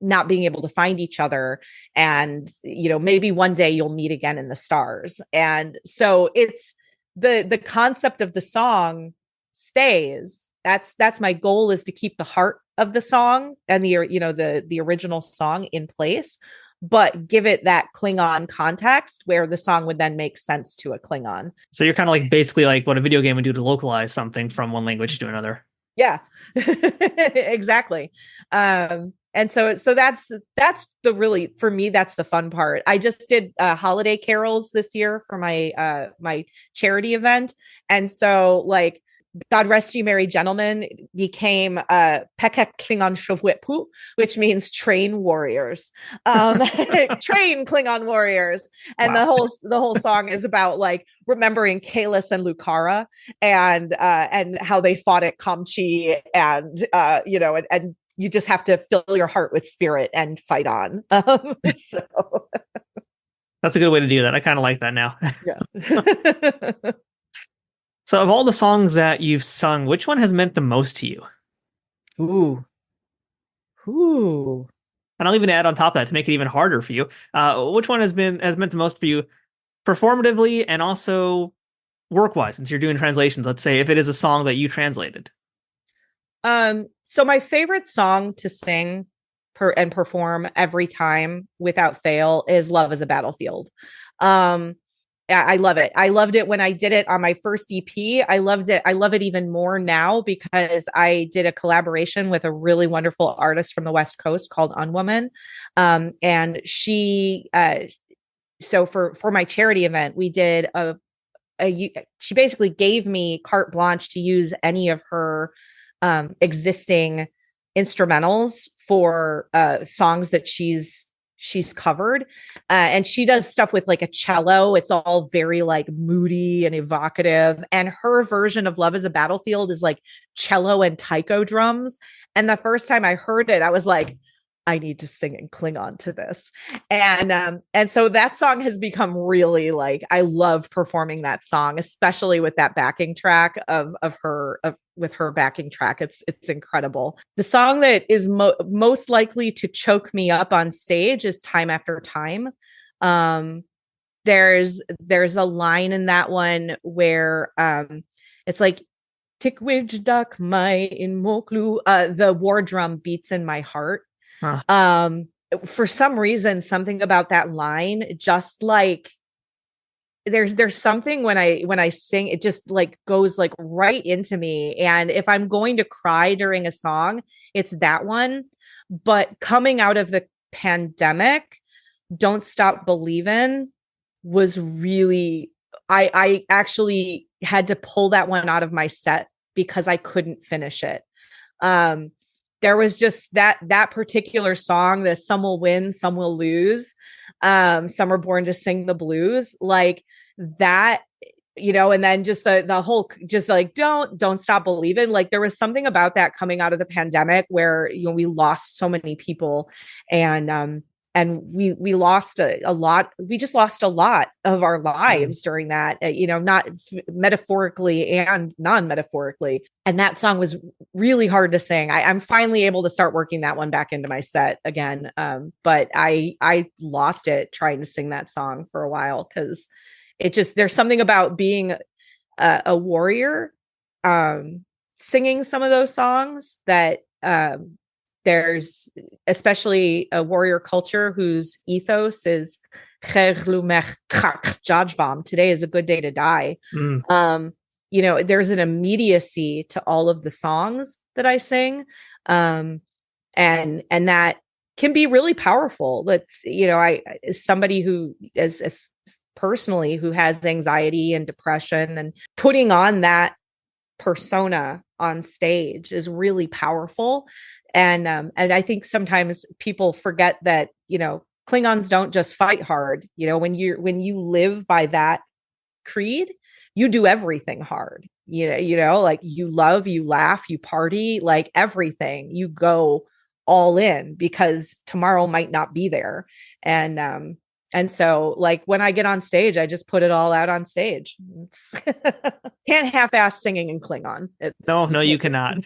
not being able to find each other. And, maybe one day you'll meet again in the stars. And so it's the concept of the song stays. That's my goal, is to keep the heart of the song and the original song in place, but give it that Klingon context where the song would then make sense to a Klingon. So you're kind of like basically like what a video game would do to localize something from one language to another. Yeah, exactly. And so that's the really, for me, that's the fun part. I just did holiday carols this year for my charity event. And so like God rest you, merry gentlemen became Pekka Klingon Shuvwitpu, which means train warriors. Train Klingon warriors. And Wow. the whole song is about like remembering Kalis and Lucara and how they fought at Kamchi and and you just have to fill your heart with spirit and fight on. So That's a good way to do that. I kind of like that now. yeah. So, of all the songs that you've sung, which one has meant the most to you? Ooh. And I'll even add on top of that to make it even harder for you. Which one has meant the most for you, performatively and also work-wise, since you're doing translations? Let's say if it is a song that you translated. So my favorite song to sing and perform every time without fail is Love is a Battlefield. I love it. I loved it when I did it on my first EP. I loved it. I love it even more now because I did a collaboration with a really wonderful artist from the West Coast called Unwoman. And she, so for my charity event, we did she basically gave me carte blanche to use any of her existing instrumentals for songs that she's covered, and she does stuff with like a cello. It's all very like moody and evocative, and her version of Love is a Battlefield is like cello and taiko drums. And the first time I heard it, I was like, I need to sing in Klingon to this. And so that song has become really like, I love performing that song, especially with that backing track with her backing track. It's incredible. The song that is most likely to choke me up on stage is Time After Time. There's a line in that one where it's like Tikwij mai in moklu, the war drum beats in my heart. Huh. For some reason, something about that line, just like there's something when I sing, it just like goes like right into me. And if I'm going to cry during a song, it's that one. But coming out of the pandemic, Don't Stop Believin' was really, I actually had to pull that one out of my set because I couldn't finish it. There was just that particular song, the Some Will Win, Some Will Lose. Some Are Born to Sing the Blues, like that, and then just the whole, just like, don't stop believing. Like there was something about that coming out of the pandemic where, we lost so many people, and we lost a lot. We just lost a lot of our lives during that, not metaphorically and non-metaphorically. And that song was really hard to sing. I'm finally able to start working that one back into my set again. But I lost it trying to sing that song for a while because there's something about being a warrior, singing some of those songs that, there's especially a warrior culture whose ethos is Jen-bohm. Today is a good day to die. There's an immediacy to all of the songs that I sing. And that can be really powerful. I, as somebody who as personally who has anxiety and depression, and putting on that persona on stage is really powerful. And I think sometimes people forget that, Klingons don't just fight hard. When you live by that creed, you do everything hard. Like you love, you laugh, you party, like everything. You go all in because tomorrow might not be there. And so like when I get on stage, I just put it all out on stage. Can't half-ass singing in Klingon. No, you cannot.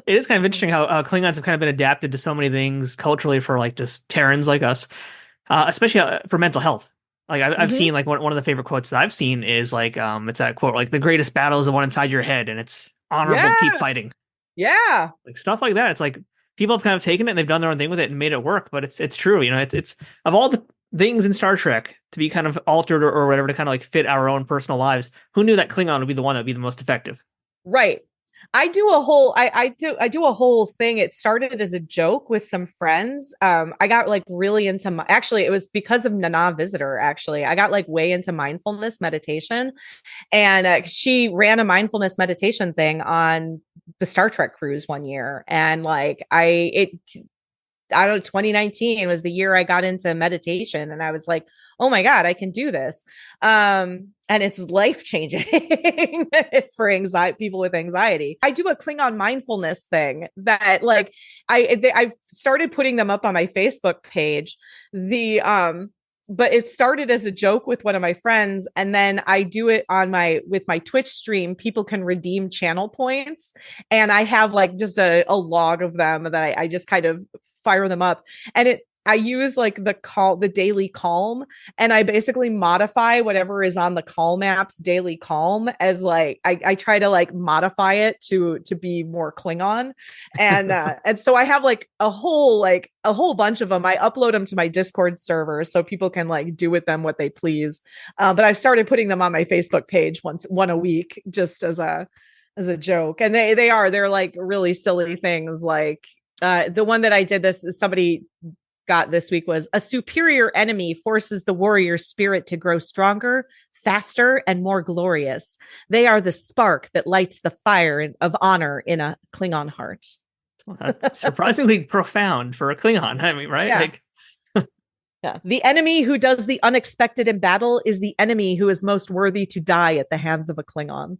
It is kind of interesting how Klingons have kind of been adapted to so many things culturally for like just Terrans like us, especially for mental health. Like I've seen like one of the favorite quotes that I've seen is like, it's that quote, like the greatest battle is the one inside your head and it's honorable to keep fighting. Yeah. Like stuff like that. It's like, people have kind of taken it and they've done their own thing with it and made it work, but it's true. It's of all the things in Star Trek to be kind of altered or whatever to kind of like fit our own personal lives. Who knew that Klingon would be the one that would be the most effective? Right. I do a whole thing. It started as a joke with some friends. I got like really into actually it was because of Nana Visitor. Actually, I got like way into mindfulness meditation, and she ran a mindfulness meditation thing on the Star Trek cruise one year, and like I don't know, 2019 was the year I got into meditation, and I was like, oh my God, I can do this. And it's life changing for anxiety, people with anxiety. I do a Klingon mindfulness thing that like I've started putting them up on my Facebook page. But it started as a joke with one of my friends, and then I do it on my Twitch stream. People can redeem channel points, and I have like just a log of them that I just kind of fire them up, and I use like the daily calm, and I basically modify whatever is on the calm app's daily calm as like I try to like modify it to be more Klingon, and and so I have like a whole bunch of them. I upload them to my Discord server so people can like do with them what they please. But I've started putting them on my Facebook page one a week just as a joke, and they're like really silly things like. The one that I did this somebody got this week was a superior enemy forces the warrior spirit to grow stronger, faster, and more glorious. They are the spark that lights the fire of honor in a Klingon heart. Well, that's surprisingly profound for a Klingon. I mean, right? Yeah. Like, yeah. The enemy who does the unexpected in battle is the enemy who is most worthy to die at the hands of a Klingon.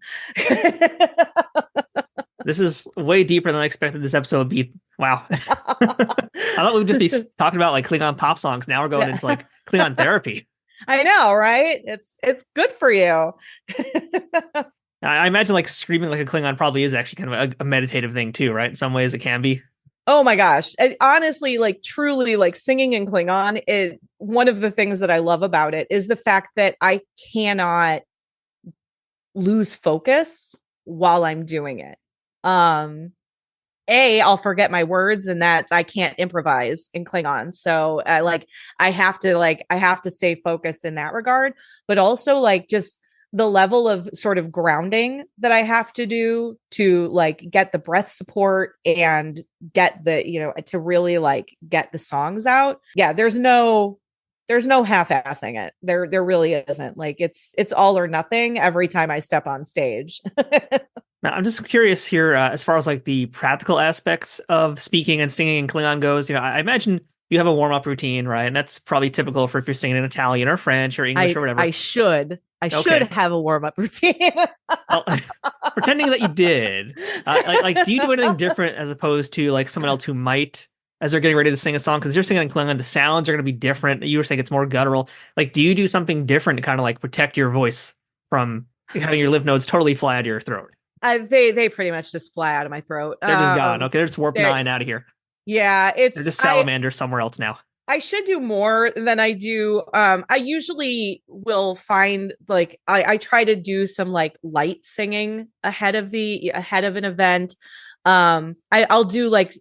this is way deeper than I expected this episode would be. Wow. I thought we would just be talking about like Klingon pop songs. Now we're going into like Klingon therapy. I know, right? It's good for you. I imagine like screaming like a Klingon probably is actually kind of a meditative thing too, right? In some ways it can be. Oh my gosh. And honestly, like truly like singing in Klingon is one of the things that I love about it is the fact that I cannot lose focus while I'm doing it. I'll forget my words, and that's I can't improvise in Klingon. So I have to stay focused in that regard, but also like just the level of sort of grounding that I have to do to like get the breath support and get to really like get the songs out. Yeah, there's no half-assing it. There really isn't. Like it's all or nothing every time I step on stage. Now, I'm just curious here, as far as like the practical aspects of speaking and singing in Klingon goes. I imagine you have a warm-up routine, right? And that's probably typical for if you're singing in Italian or French or English or whatever. I should have a warm-up routine. Well, pretending that you did, like, do you do anything different as opposed to like someone else who might, as they're getting ready to sing a song? Because you're singing in Klingon, the sounds are going to be different. You were saying it's more guttural. Like, do you do something different to kind of like protect your voice from having your lymph nodes totally fly out of your throat? They pretty much just fly out of my throat. They're just gone. Okay, they're just warp 9 out of here. Yeah, they're just salamanders somewhere else now. I should do more than I do. I usually will find like I try to do some like light singing ahead of an event. I'll do like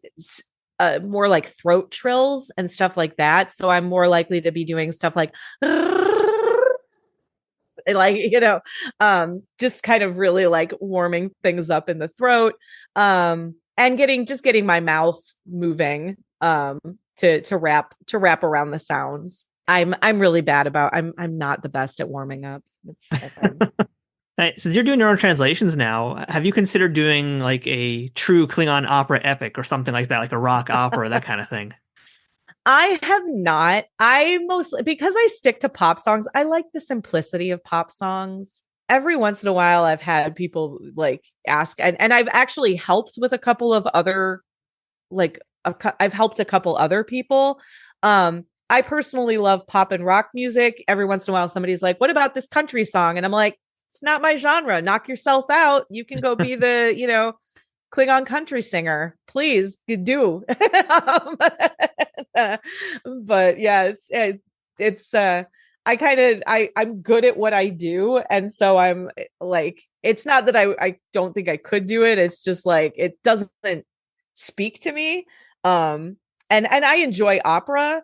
more like throat trills and stuff like that. So I'm more likely to be doing stuff like just kind of really like warming things up in the throat, and getting my mouth moving, to wrap around the sounds. I'm really bad about, I'm not the best at warming up. Hey, since you're doing your own translations now, have you considered doing like a true Klingon opera epic or something like that, like a rock opera, that kind of thing? I have not. I mostly, because I stick to pop songs, I like the simplicity of pop songs. Every once in a while, I've had people like ask, and I've actually helped with a couple of other, like, I've helped a couple other people. I personally love pop and rock music. Every once in a while, somebody's like, what about this country song? And I'm like, it's not my genre. Knock yourself out. You can go be the, Klingon country singer, please do. But yeah, I'm good at what I do. And so I'm like, it's not that I don't think I could do it. It's just like, it doesn't speak to me. And I enjoy opera,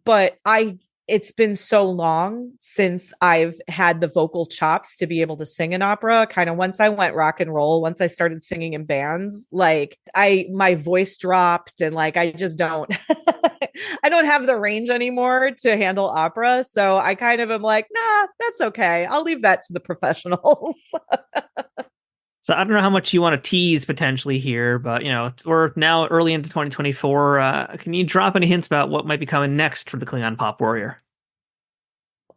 but I it's been so long since I've had the vocal chops to be able to sing an opera. Kind of once I went rock and roll, once I started singing in bands, like my voice dropped and like I just don't I don't have the range anymore to handle opera. So I kind of am like, nah, that's okay. I'll leave that to the professionals. So I don't know how much you want to tease potentially here, but we're now early into 2024. Can you drop any hints about what might be coming next for the Klingon Pop Warrior?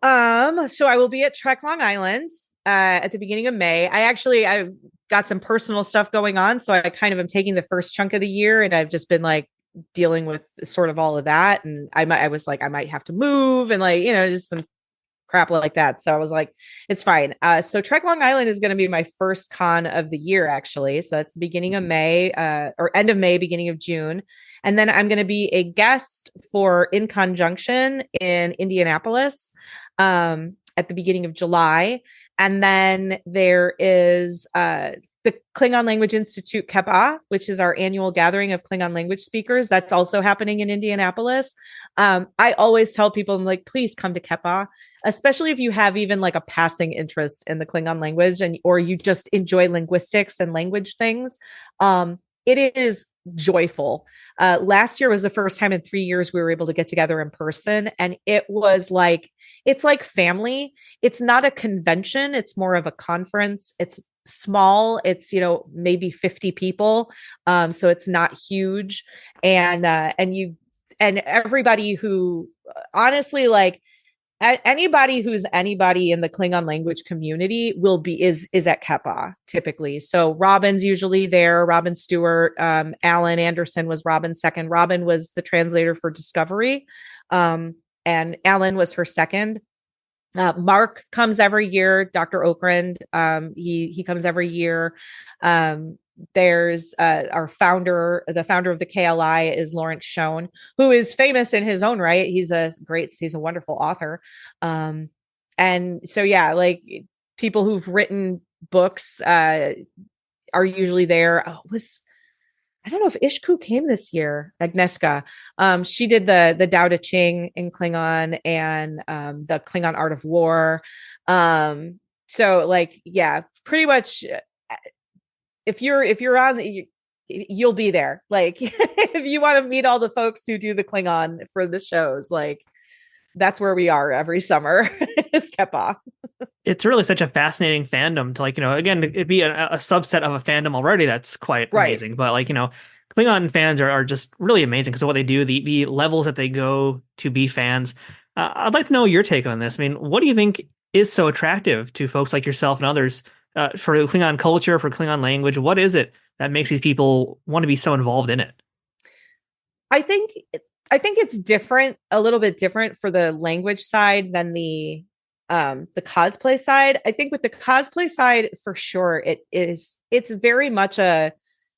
So I will be at Trek Long Island at the beginning of May. I've got some personal stuff going on, so I kind of am taking the first chunk of the year, and I've just been like dealing with sort of all of that. And I was like, I might have to move, and like just some crap like that. So I was like, it's fine. So Trek Long Island is going to be my first con of the year, actually. So it's the beginning of May, or end of May, beginning of June. And then I'm going to be a guest for In Conjunction in Indianapolis at the beginning of July. And then there is the Klingon Language Institute Kepa, which is our annual gathering of Klingon language speakers. That's also happening in Indianapolis. I always tell people, I'm like, please come to Kepa, especially if you have even like a passing interest in the Klingon language or you just enjoy linguistics and language things. It is joyful. Last year was the first time in 3 years we were able to get together in person, and it was like, it's like family. It's not a convention. It's more of a conference. It's small. It's, maybe 50 people. So it's not huge. And everybody who honestly, like, anybody who's anybody in the Klingon language community is at Kepa typically. So Robin's usually there. Robin Stewart, Alan Anderson was Robin's second. Robin was the translator for Discovery, and Alan was her second. Mark comes every year. Dr. Okrand, he comes every year. There's our founder, the founder of the KLI is Lawrence Schoen, who is famous in his own right. He's a wonderful author. And so, yeah, like people who've written books are usually there. I don't know if Ishku came this year, Agnieszka. She did the Tao Te Ching in Klingon and the Klingon Art of War. So like, yeah, pretty much if you're on you'll be there. Like if you want to meet all the folks who do the Klingon for the shows, like that's where we are every summer is Kepa. It's really such a fascinating fandom to again, it'd be a subset of a fandom already. That's quite amazing. But Klingon fans are just really amazing because of what they do, the levels that they go to be fans. I'd like to know your take on this. I mean, what do you think is so attractive to folks like yourself and others for Klingon culture, for Klingon language? What is it that makes these people want to be so involved in it? I think it's different, a little bit different for the language side than the cosplay side. I think with the cosplay side, for sure, it's very much a,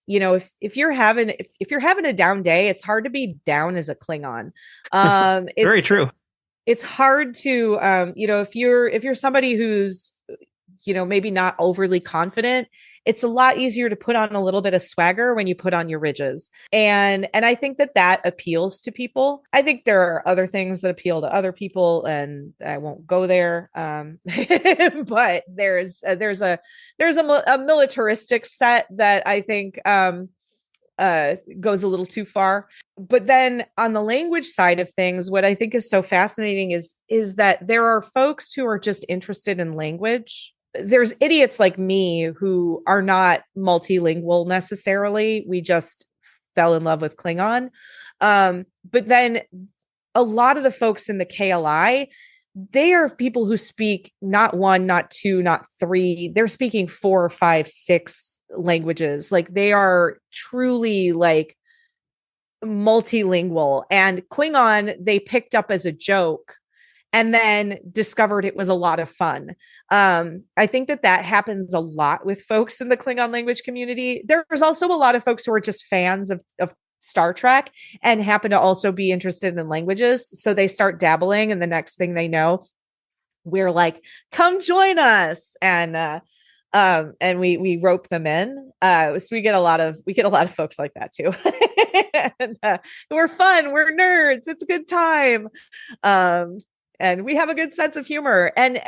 if you're having a down day, it's hard to be down as a Klingon. It's very true. It's hard to, if you're somebody who's, maybe not overly confident, it's a lot easier to put on a little bit of swagger when you put on your ridges. And I think that appeals to people. I think there are other things that appeal to other people, and I won't go there. But there's a militaristic set that I think goes a little too far. But then on the language side of things, what I think is so fascinating is that there are folks who are just interested in language. There's idiots like me who are not multilingual necessarily. We just fell in love with Klingon. But then a lot of the folks in the KLI, they are people who speak not one, not two, not three. They're speaking 4, 5, 6 languages. Like they are truly like multilingual. And Klingon, they picked up as a joke and then discovered it was a lot of fun. I think that happens a lot with folks in the Klingon language community. There's also a lot of folks who are just fans of Star Trek and happen to also be interested in languages. So they start dabbling, and the next thing they know, we're like, come join us. And we rope them in. So we get a lot of folks like that too. And, we're fun. We're nerds. It's a good time. and we have a good sense of humor. And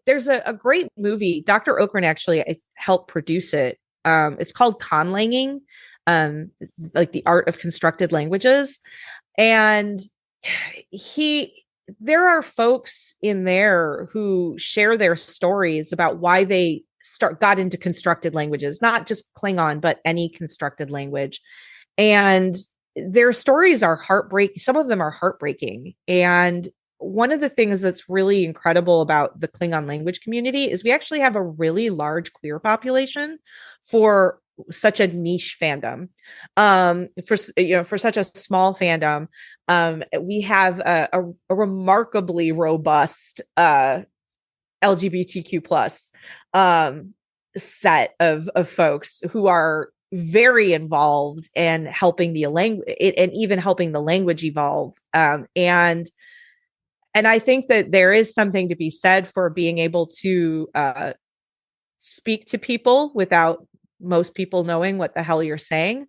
there's a great movie. Dr. Okran actually helped produce it. It's called Conlanging, like the art of constructed languages. And there are folks in there who share their stories about why they got into constructed languages, not just Klingon, but any constructed language. And their stories are heartbreaking. Some of them are heartbreaking. And one of the things that's really incredible about the Klingon language community is we actually have a really large queer population for such a niche fandom. For such a small fandom, we have a remarkably robust LGBTQ plus set of folks who are very involved and helping the language and even helping the language evolve. And I think that there is something to be said for being able to speak to people without most people knowing what the hell you're saying.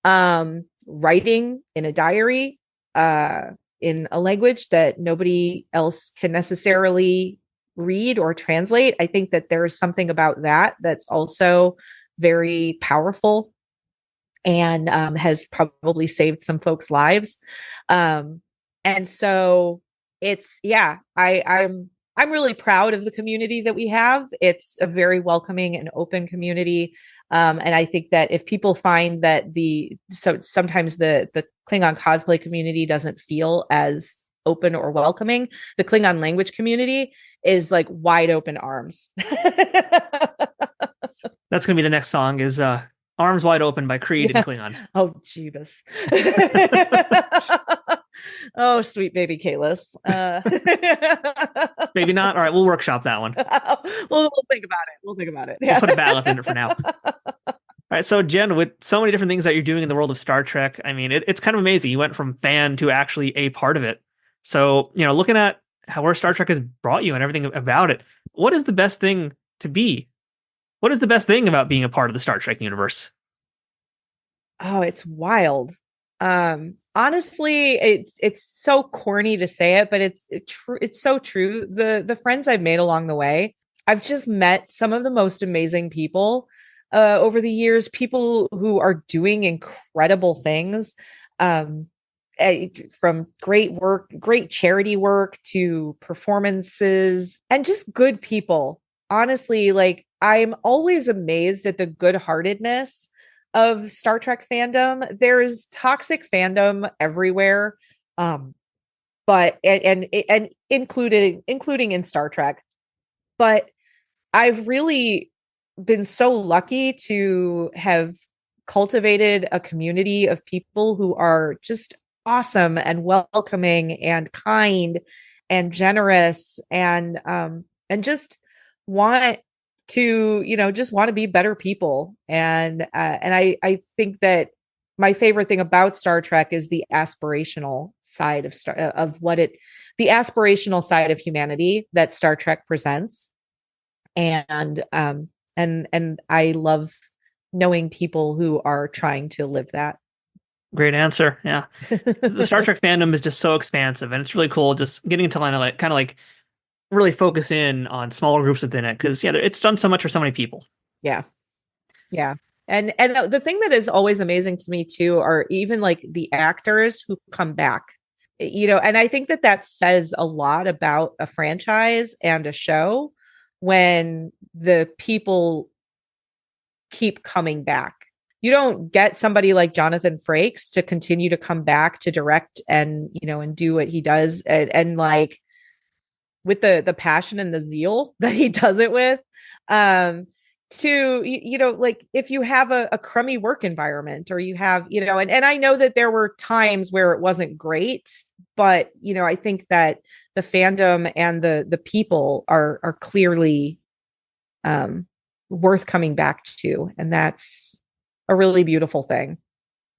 Writing in a diary in a language that nobody else can necessarily read or translate. I think that there's something about that that's also very powerful and has probably saved some folks' lives. And so I'm really proud of the community that we have. It's a very welcoming and open community. And I think that if people find that sometimes the Klingon cosplay community doesn't feel as open or welcoming, the Klingon language community is like wide open arms. That's going to be the next song is Arms Wide Open by Creed in Klingon. Oh, Jeebus. Oh, sweet baby Kalis. Maybe not. All right, we'll workshop that one. We'll think about it. Yeah. We'll put a ballot in it for now. All right, so Jen, with so many different things that you're doing in the world of Star Trek, I mean, it's kind of amazing. You went from fan to actually a part of it. So, looking at where Star Trek has brought you and everything about it, what is the best thing to be? What is the best thing about being a part of the Star Trek universe? Oh, it's wild. Honestly, it's so corny to say it, but it's true. It's so true. The friends I've made along the way, I've just met some of the most amazing people over the years, people who are doing incredible things, from great work, great charity work to performances and just good people. Honestly, like I'm always amazed at the good-heartedness of Star Trek fandom. There's toxic fandom everywhere, but including in Star Trek. But I've really been so lucky to have cultivated a community of people who are just awesome and welcoming and kind and generous and just want to be better people. And I think that my favorite thing about Star Trek is the aspirational side of the aspirational side of humanity that Star Trek presents. And I love knowing people who are trying to live that. Great answer. Yeah. The Star Trek fandom is just so expansive, and it's really cool just getting to kind of like really focus in on smaller groups within it, because it's done so much for so many people. Yeah and the thing that is always amazing to me too are even like the actors who come back, and I think that says a lot about a franchise and a show when the people keep coming back. You don't get somebody like Jonathan Frakes to continue to come back to direct and do what he does and like with the passion and the zeal that he does it with, to like if you have a crummy work environment, or you have and I know that there were times where it wasn't great, but I think that the fandom and the people are clearly worth coming back to, and that's a really beautiful thing.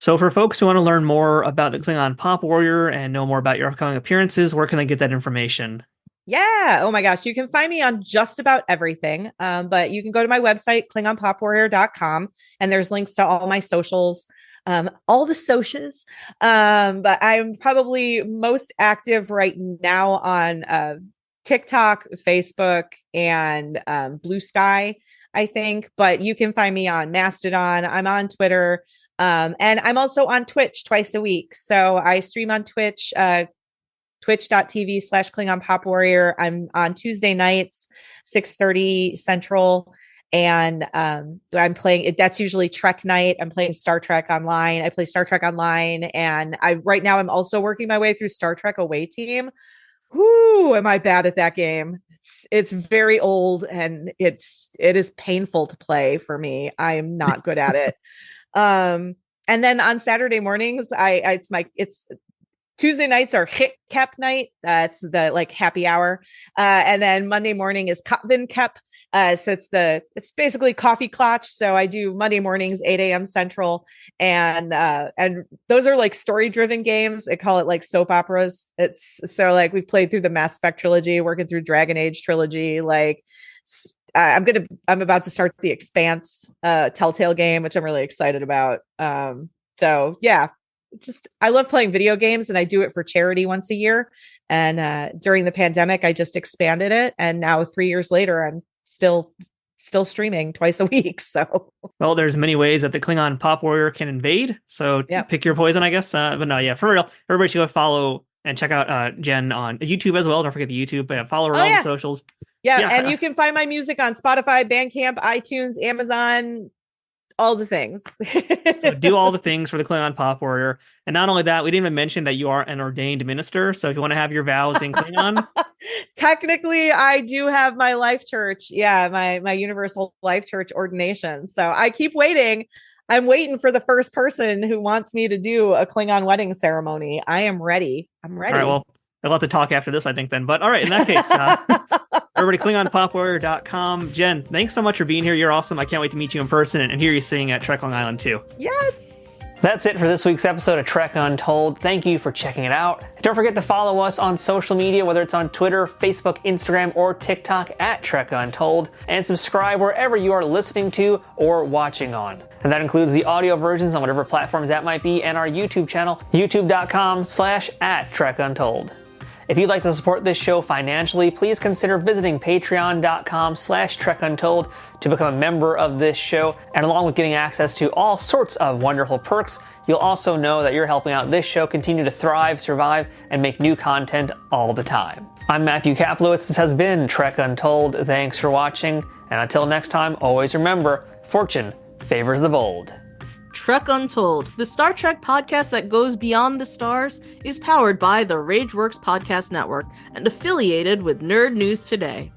So for folks who want to learn more about the Klingon Pop Warrior and know more about your upcoming appearances, where can they get that information? Yeah. Oh my gosh. You can find me on just about everything. But you can go to my website, KlingonPopWarrior.com, and there's links to all my socials. all the socials. But I'm probably most active right now on TikTok, Facebook, and Blue Sky, I think. But you can find me on Mastodon. I'm on Twitter. And I'm also on Twitch twice a week. So I stream on Twitch, twitch.tv/Klingon Pop Warrior. I'm on Tuesday nights, 6:30 Central. And I'm playing, that's usually Trek night. I'm playing Star Trek Online. I play Star Trek Online. And right now I'm also working my way through Star Trek Away Team. Whoo, am I bad at that game? It's very old and it is painful to play for me. I am not good at it. And then on Saturday mornings, it's Tuesday nights are Hit Kep night. That's the like happy hour. And then Monday morning is Kotvin Kep. So it's basically coffee clutch. So I do Monday mornings, 8 a.m. Central. And those are like story driven games. I call it like soap operas. It's so like we've played through the Mass Effect trilogy, working through Dragon Age trilogy. Like I'm about to start the Expanse Telltale game, which I'm really excited about. So yeah. I love playing video games and I do it for charity once a year. And during the pandemic, I just expanded it. And now 3 years later, I'm still streaming twice a week. So, well, there's many ways that the Klingon Pop Warrior can invade. So Pick your poison, I guess. But no, yeah, for real, everybody should go follow and check out Jen on YouTube as well. Don't forget the YouTube. Follow her on all the socials. Yeah. And you can find my music on Spotify, Bandcamp, iTunes, Amazon, all the things. So do all the things for the Klingon Pop Warrior. And not only that, we didn't even mention that you are an ordained minister. So if you want to have your vows in Klingon. Technically, I do have my life church. Yeah, my Universal Life Church ordination. So I keep waiting. I'm waiting for the first person who wants me to do a Klingon wedding ceremony. I am ready. I'm ready. All right, well, I'll have to talk after this, I think, then. But all right, in that case, everybody, KlingonPopWarrior.com. Jen, thanks so much for being here. You're awesome. I can't wait to meet you in person and hear you sing at Trek Long Island, too. Yes! That's it for this week's episode of Trek Untold. Thank you for checking it out. Don't forget to follow us on social media, whether it's on Twitter, Facebook, Instagram, or TikTok at Trek Untold, and subscribe wherever you are listening to or watching on. And that includes the audio versions on whatever platforms that might be, and our YouTube channel, youtube.com/@TrekUntold. If you'd like to support this show financially, please consider visiting patreon.com/TrekUntold to become a member of this show. And along with getting access to all sorts of wonderful perks, you'll also know that you're helping out this show continue to thrive, survive, and make new content all the time. I'm Matthew Kaplowitz. This has been Trek Untold. Thanks for watching. And until next time, always remember, fortune favors the bold. Trek Untold, the Star Trek podcast that goes beyond the stars, is powered by the Rageworks Podcast Network and affiliated with Nerd News Today.